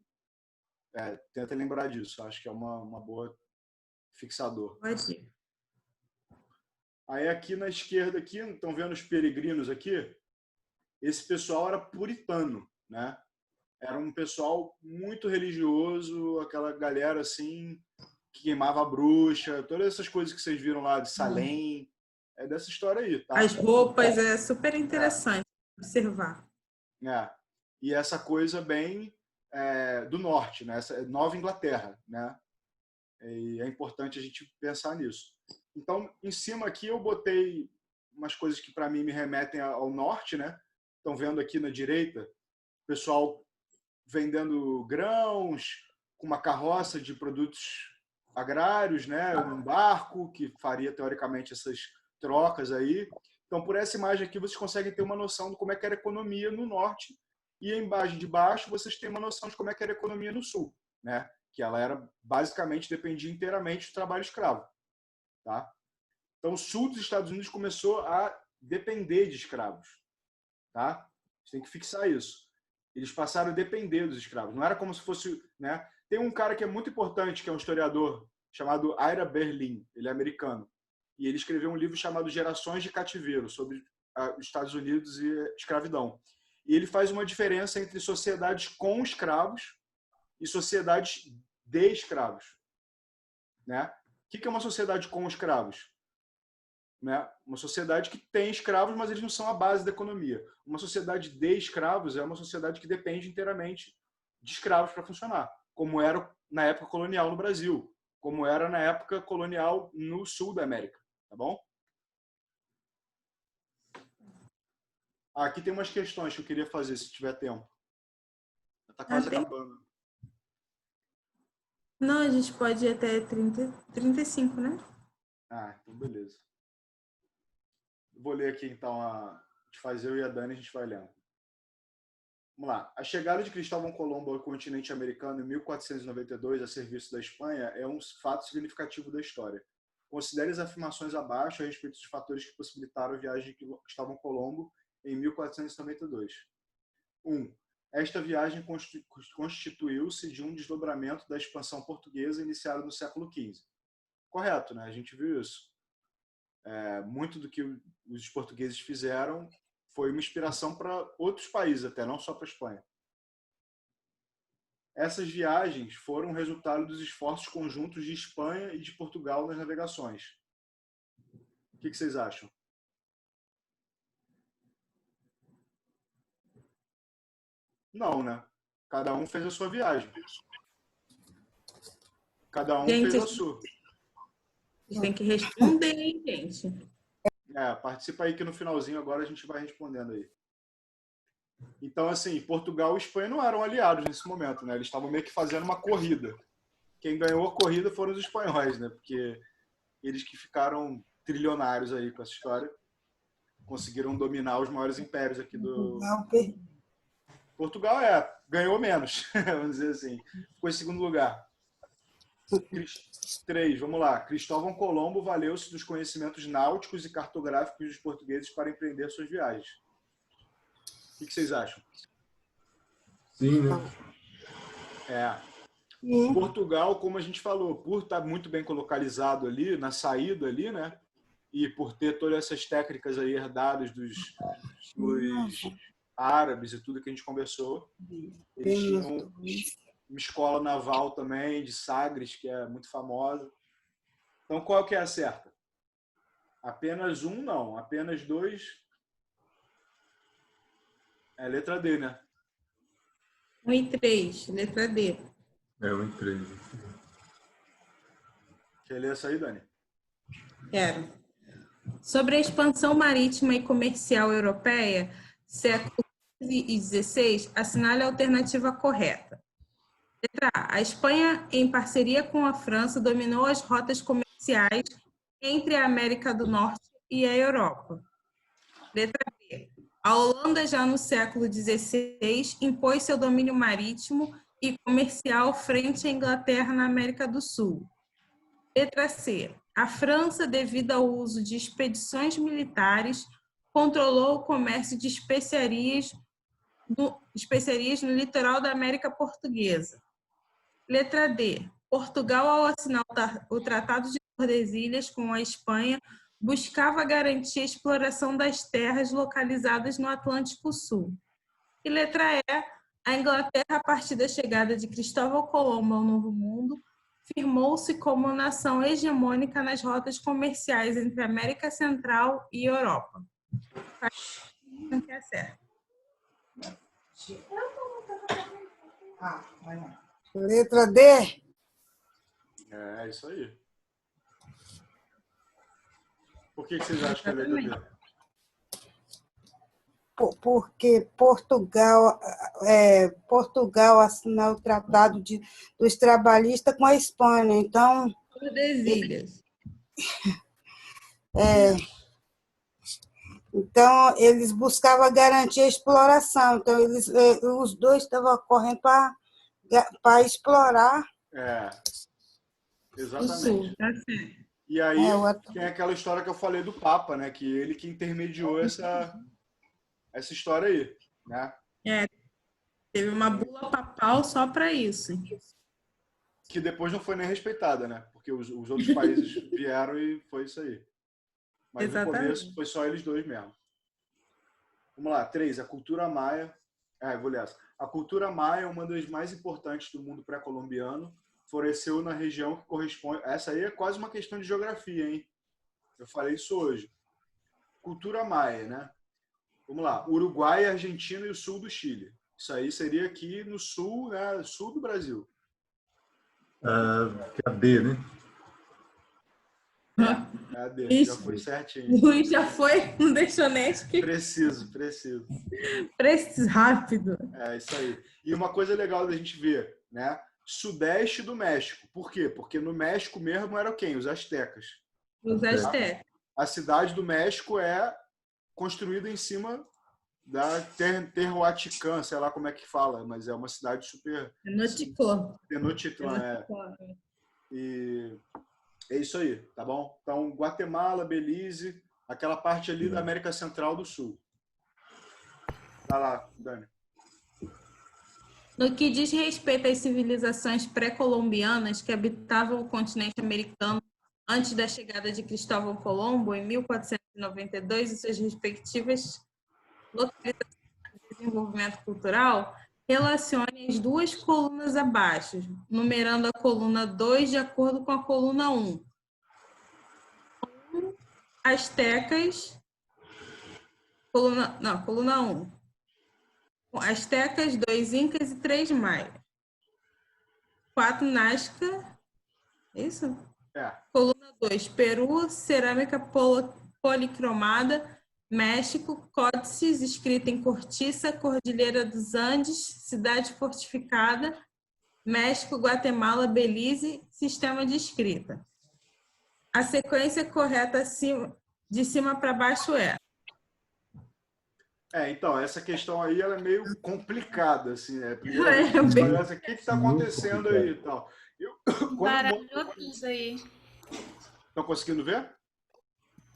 Tenta lembrar disso. Acho que é uma boa fixador. Pode ser. Aí aqui na esquerda, aqui, estão vendo os peregrinos aqui? Esse pessoal era puritano, né? Era um pessoal muito religioso, aquela galera assim que queimava a bruxa, todas essas coisas que vocês viram lá de Salem, é dessa história aí, tá? As roupas é super interessante observar. E essa coisa bem do norte, né? Essa Nova Inglaterra, né? E é importante a gente pensar nisso. Então, em cima aqui eu botei umas coisas que para mim me remetem ao norte, né? Estão vendo aqui na direita, o pessoal vendendo grãos, com uma carroça de produtos agrários, né? Um barco que faria teoricamente essas trocas aí. Então, por essa imagem aqui, vocês conseguem ter uma noção de como é que era a economia no norte, e a imagem de baixo vocês têm uma noção de como é que era a economia no sul, né? Que ela era basicamente dependia inteiramente do trabalho escravo, tá? Então, o sul dos Estados Unidos começou a depender de escravos, tá? Você tem que fixar isso. Eles passaram a depender dos escravos. Não era como se fosse, né? Tem um cara que é muito importante, que é um historiador chamado Ira Berlin. Ele é americano. E ele escreveu um livro chamado Gerações de Cativeiro, sobre os Estados Unidos e escravidão. E ele faz uma diferença entre sociedades com escravos e sociedades de escravos, né? O que é uma sociedade com escravos? Né? Uma sociedade que tem escravos, mas eles não são a base da economia. Uma sociedade de escravos é uma sociedade que depende inteiramente de escravos para funcionar, como era na época colonial no Brasil, como era na época colonial no sul da América, tá bom? Aqui tem umas questões que eu queria fazer, se tiver tempo. Tá quase tem- acabando. Não, a gente pode ir até 35, né? Ah, então beleza. Vou ler aqui então a de fazer eu e a Dani, a gente vai lendo. Vamos lá. A chegada de Cristóvão Colombo ao continente americano em 1492 a serviço da Espanha é um fato significativo da história. Considere as afirmações abaixo a respeito dos fatores que possibilitaram a viagem de Cristóvão Colombo em 1492. 1. Esta viagem constituiu-se de um desdobramento da expansão portuguesa iniciada no século XV. Correto, né? A gente viu isso. Muito do que os portugueses fizeram foi uma inspiração para outros países até, não só para a Espanha. Essas viagens foram resultado dos esforços conjuntos de Espanha e de Portugal nas navegações. O que vocês acham? Não, né? Cada um fez a sua viagem. Cada um Gente, fez a sua. vocês têm que responder, hein, gente? Participa aí que no finalzinho agora a gente vai respondendo aí. Então, assim, Portugal e Espanha não eram aliados nesse momento, né? Eles estavam meio que fazendo uma corrida. Quem ganhou a corrida foram os espanhóis, né? Porque eles que ficaram trilionários aí com essa história, conseguiram dominar os maiores impérios aqui do... Portugal ganhou menos, vamos dizer assim. Ficou em segundo lugar. 3, vamos lá. Cristóvão Colombo valeu-se dos conhecimentos náuticos e cartográficos dos portugueses para empreender suas viagens. O que vocês acham? Sim, né? Portugal, como a gente falou, por estar muito bem localizado ali, na saída ali, né? E por ter todas essas técnicas aí herdadas dos árabes e tudo que a gente conversou, eles tinham uma escola naval também, de Sagres, que é muito famosa. Então, qual que é a certa? Apenas um, não. Apenas 2. É letra D, né? 1 e 3, letra D. É um em 3. Quer ler essa aí, Dani? Quero. Sobre a expansão marítima e comercial europeia, século XV e XVI, assinale a alternativa correta. Letra A. A Espanha, em parceria com a França, dominou as rotas comerciais entre a América do Norte e a Europa. Letra B. A Holanda, já no século XVI, impôs seu domínio marítimo e comercial frente à Inglaterra na América do Sul. Letra C. A França, devido ao uso de expedições militares, controlou o comércio de especiarias no litoral da América Portuguesa. Letra D. Portugal, ao assinar o Tratado de Tordesilhas com a Espanha, buscava garantir a exploração das terras localizadas no Atlântico Sul. E letra E. A Inglaterra, a partir da chegada de Cristóvão Colombo ao Novo Mundo, firmou-se como nação hegemônica nas rotas comerciais entre América Central e Europa. Não quer certo. Letra D. É isso aí. Por que vocês acham que é letra D? Porque Portugal assinou o Tratado dos Trabalhistas com a Espanha. Então, Tordesilhas. eles buscavam garantir a exploração. Então, os dois estavam correndo para explorar. O Exatamente. Sul, tá certo. E aí tem aquela história que eu falei do Papa, né? Que ele que intermediou essa história aí, né? Teve uma bula papal só para isso. Que depois não foi nem respeitada, né? Porque os outros países vieram e foi isso aí. Mas Exatamente. no começo foi só eles dois mesmo. Vamos lá, 3. A cultura maia. Vou ler essa. A cultura maia é uma das mais importantes do mundo pré-colombiano. Floresceu na região que corresponde... Essa aí é quase uma questão de geografia, hein? Eu falei isso hoje. Cultura maia, né? Vamos lá. Uruguai, Argentina e o sul do Chile. Isso aí seria aqui no sul, né? Sul do Brasil. Que é a D, né? É a D, já foi certinho. Luiz já foi, não deixou nem que Preciso. rápido. É isso aí. E uma coisa legal da gente ver, né? Sudeste do México. Por quê? Porque no México mesmo eram quem? Os astecas. Os astecas. A cidade do México é construída em cima da Teotihuacan, sei lá como é que fala, mas é uma cidade super... Tenochtitlan, E é isso aí, tá bom? Então, Guatemala, Belize, aquela parte ali da América Central do Sul. Vai lá, Dani. No que diz respeito às civilizações pré-colombianas que habitavam o continente americano antes da chegada de Cristóvão Colombo, em 1492, e suas respectivas localizações de desenvolvimento cultural, relacione as duas colunas abaixo, numerando a coluna 2 de acordo com a coluna 1. Astecas, coluna 1. Astecas, 2 Incas e 3 Maias. 4 Nazca, isso? Coluna 2, Peru, cerâmica policromada, México, códices escrita em cortiça, Cordilheira dos Andes, cidade fortificada, México, Guatemala, Belize, sistema de escrita. A sequência correta de cima para baixo é... Então, essa questão aí ela é meio complicada, assim, né? O que está acontecendo aí e tal. Baralhou tudo aí. Estão conseguindo ver?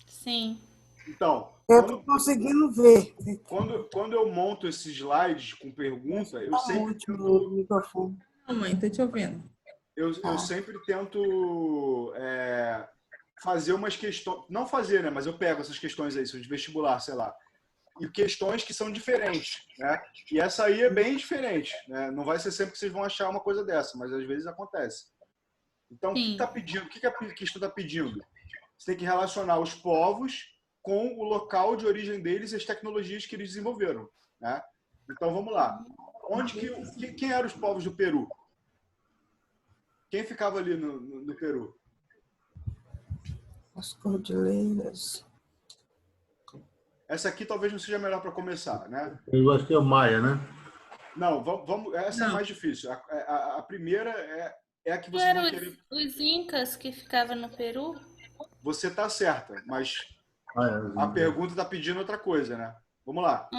Sim. Então, eu estou conseguindo ver. Quando eu monto esses slides com pergunta, eu sempre tento... microfone. Não, mãe, estou te ouvindo. Eu sempre tento fazer umas questões... Não fazer, né? Mas eu pego essas questões aí, de vestibular, sei lá. E questões que são diferentes, né? E essa aí é bem diferente, né? Não vai ser sempre que vocês vão achar uma coisa dessa, mas às vezes acontece. Então, o que está pedindo? O que a questão está pedindo? Você tem que relacionar os povos com o local de origem deles e as tecnologias que eles desenvolveram, né? Então, vamos lá. Quem eram os povos do Peru? Quem ficava ali no Peru? As cordilheiras. Essa aqui talvez não seja melhor para começar, né? Eu acho que é o Maia, né? Não, vamos. Essa é mais difícil. A primeira é a que você Eram não querer. os Incas que ficavam no Peru? Você está certa, mas a pergunta está pedindo outra coisa, né? Vamos lá.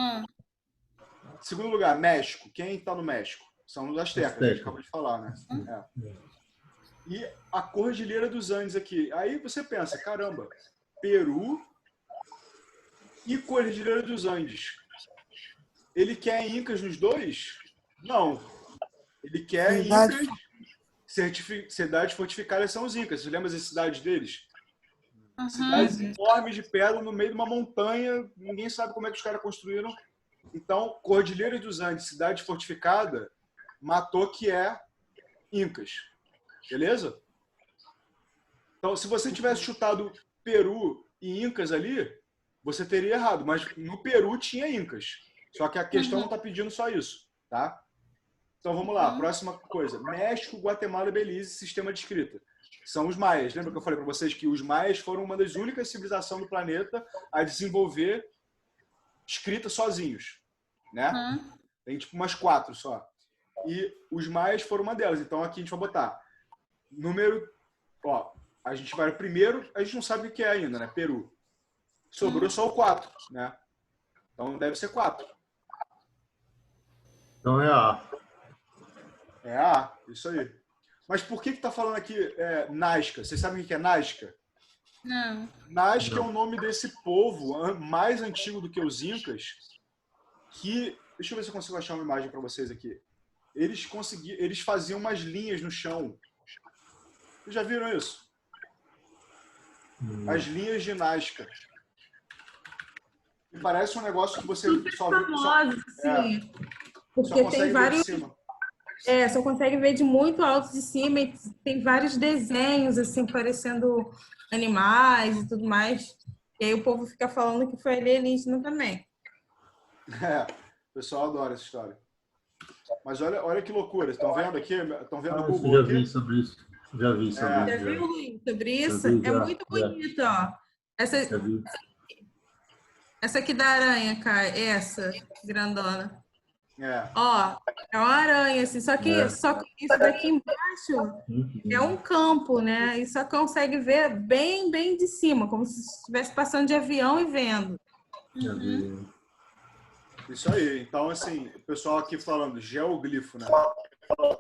Segundo lugar, México. Quem está no México? São os astecas, a gente acabou de falar, né? E a Cordilheira dos Andes aqui. Aí você pensa, caramba, Peru e Cordilheira dos Andes. Ele quer Incas nos dois? Não. Ele quer Incas. Cidades fortificadas são os Incas. Você lembra das cidades deles? Cidades enormes de pedra no meio de uma montanha. Ninguém sabe como é que os caras construíram. Então, Cordilheira dos Andes, cidade fortificada, matou que é Incas. Beleza? Então, se você tivesse chutado Peru e Incas ali, você teria errado, mas no Peru tinha Incas. Só que a questão não está pedindo só isso, tá? Então vamos lá, próxima coisa. México, Guatemala e Belize, sistema de escrita. São os maias. Lembra que eu falei para vocês que os maias foram uma das únicas civilizações do planeta a desenvolver escrita sozinhos, né? Tem tipo umas 4 só. E os maias foram uma delas. Então aqui a gente vai botar número... Ó, a gente vai primeiro, a gente não sabe o que é ainda, né? Peru. Sobrou só o 4, né? Então deve ser 4. Então é A. É A, isso aí. Mas por que está falando aqui Nazca? Vocês sabem o que é Nazca? Não. Nazca é o nome desse povo mais antigo do que os Incas, que... Deixa eu ver se eu consigo achar uma imagem para vocês aqui. Eles faziam umas linhas no chão. Vocês já viram isso? As linhas de Nazca. E parece um negócio que você só vê... Sim. Porque tem vários... só consegue ver de muito alto de cima e tem vários desenhos, assim, parecendo animais e tudo mais. E aí o povo fica falando que foi alienígena também. O pessoal adora essa história. Mas olha que loucura. Estão vendo aqui? Estão vendo o Google já aqui? vi sobre isso. Já vi sobre Já isso. viu, Luiz, sobre Já isso? vi, É já. muito bonito, ó. Essa, Já vi. essa aqui da aranha, cara, essa grandona. É. Ó, é uma aranha, assim, só que isso daqui embaixo é um campo, né? E só consegue ver bem, bem de cima, como se estivesse passando de avião e vendo. Já vi. Isso aí. Então, assim, o pessoal aqui falando geoglifo, né?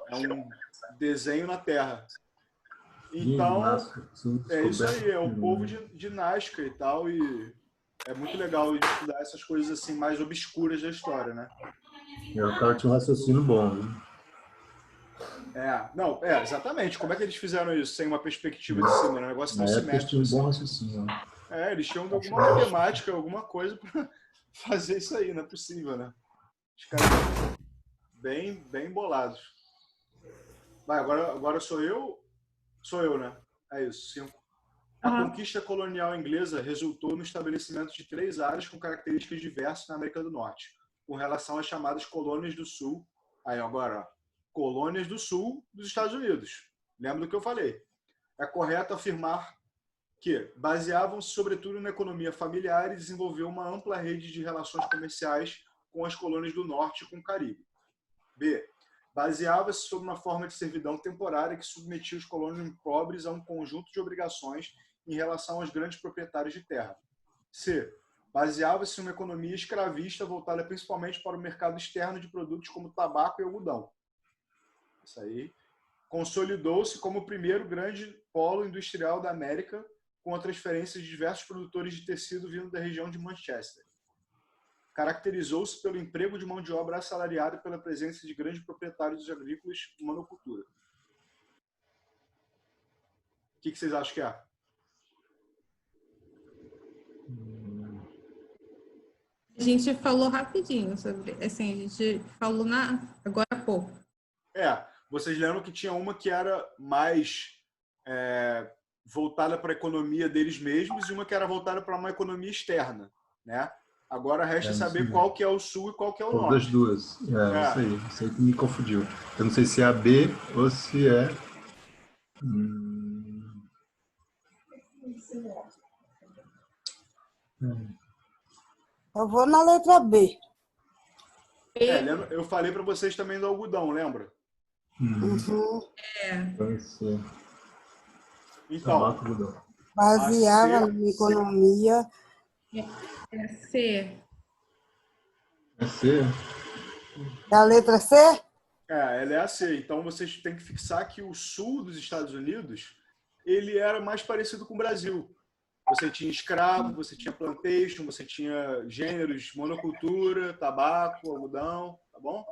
É um desenho na Terra. Então, é isso aí. É o povo de Nazca e tal. E é muito legal estudar essas coisas assim mais obscuras da história, né? O cara tinha um raciocínio bom. Viu? Não, exatamente. Como é que eles fizeram isso sem uma perspectiva de cima? Né? Um negócio tão Na época eles tinham simétrico. um bom raciocínio. Eles tinham alguma matemática, alguma coisa para fazer isso aí, não é possível, né? Os caras bem, bem bolados. Vai, agora sou eu, né? É isso, 5. A conquista colonial inglesa resultou no estabelecimento de 3 áreas com características diversas na América do Norte, com relação às chamadas colônias do Sul. Aí, agora, ó, colônias do Sul dos Estados Unidos. Lembra do que eu falei? É correto afirmar que baseavam-se sobretudo na economia familiar e desenvolveu uma ampla rede de relações comerciais com as colônias do Norte e com o Caribe. B. Baseava-se sobre uma forma de servidão temporária que submetia os colonos pobres a um conjunto de obrigações em relação aos grandes proprietários de terra. C. Baseava-se em uma economia escravista voltada principalmente para o mercado externo de produtos como tabaco e algodão. Isso aí. Consolidou-se como o primeiro grande polo industrial da América, com a transferência de diversos produtores de tecido vindo da região de Manchester. Caracterizou-se pelo emprego de mão de obra assalariada e pela presença de grandes proprietários agrícolas e monocultura. O que vocês acham que é? A gente falou rapidinho sobre, assim, a gente falou agora há pouco. Vocês lembram que tinha uma que era mais voltada para a economia deles mesmos e uma que era voltada para uma economia externa, né? Agora resta saber qual que é o sul e qual que é o norte. Das duas. Isso aí que me confundiu. Eu não sei se é a B ou se é... Eu vou na letra B. Lembra? Eu falei para vocês também do algodão, lembra? Vai ser. Então, baseava na economia. É C. É C? Da letra C? ela é a C. Então, vocês têm que fixar que o sul dos Estados Unidos ele era mais parecido com o Brasil. Você tinha escravo, você tinha plantation, você tinha gêneros, monocultura, tabaco, algodão, tá bom?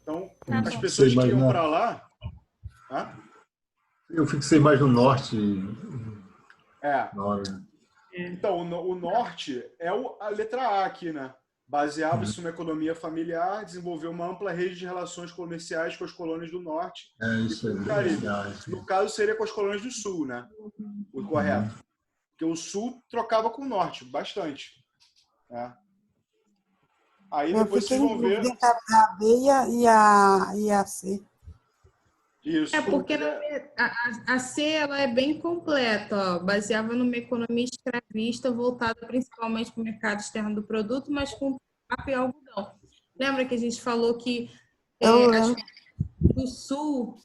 Então, as pessoas que iam para lá... Eu fixei mais no norte. Então, o norte é a letra A aqui, né? Baseava-se numa economia familiar, desenvolveu uma ampla rede de relações comerciais com as colônias do norte e com o Caribe. No caso, seria com as colônias do sul, né? O correto. Porque o sul trocava com o norte, bastante. Aí depois vocês vão ver... A B e a C. Isso. Porque a C ela é bem completa, ó. Baseava numa economia escravista voltada principalmente para o mercado externo do produto, mas com tabaco e algodão. Lembra que a gente falou que o sul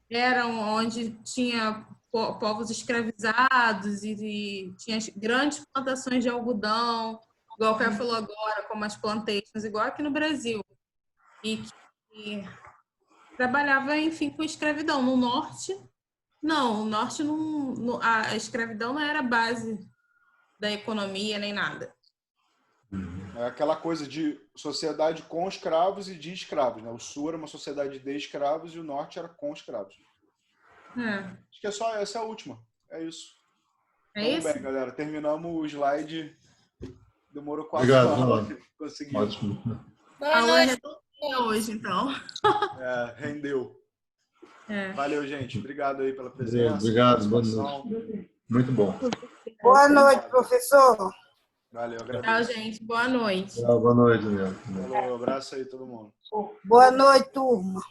eram onde tinha povos escravizados e tinha grandes plantações de algodão, igual o Caio falou agora, como as plantations, igual aqui no Brasil. E que trabalhava, enfim, com escravidão. No norte, não. No norte, a escravidão não era a base da economia nem nada. É aquela coisa de sociedade com escravos e de escravos, né? O sul era uma sociedade de escravos e o norte era com escravos. Acho que essa é a última. É isso. Isso? Bem, galera. Terminamos o slide. Demorou 4 horas. Consegui. Ótimo. Boa noite. Hoje, então. Rendeu. Valeu, gente. Obrigado aí pela presença. Obrigado. Boa noite. Muito bom. Boa noite, professor. Valeu, agradeço. Tchau, gente. Boa noite. Tchau, boa noite, meu. Falou, abraço aí todo mundo. Boa noite, turma.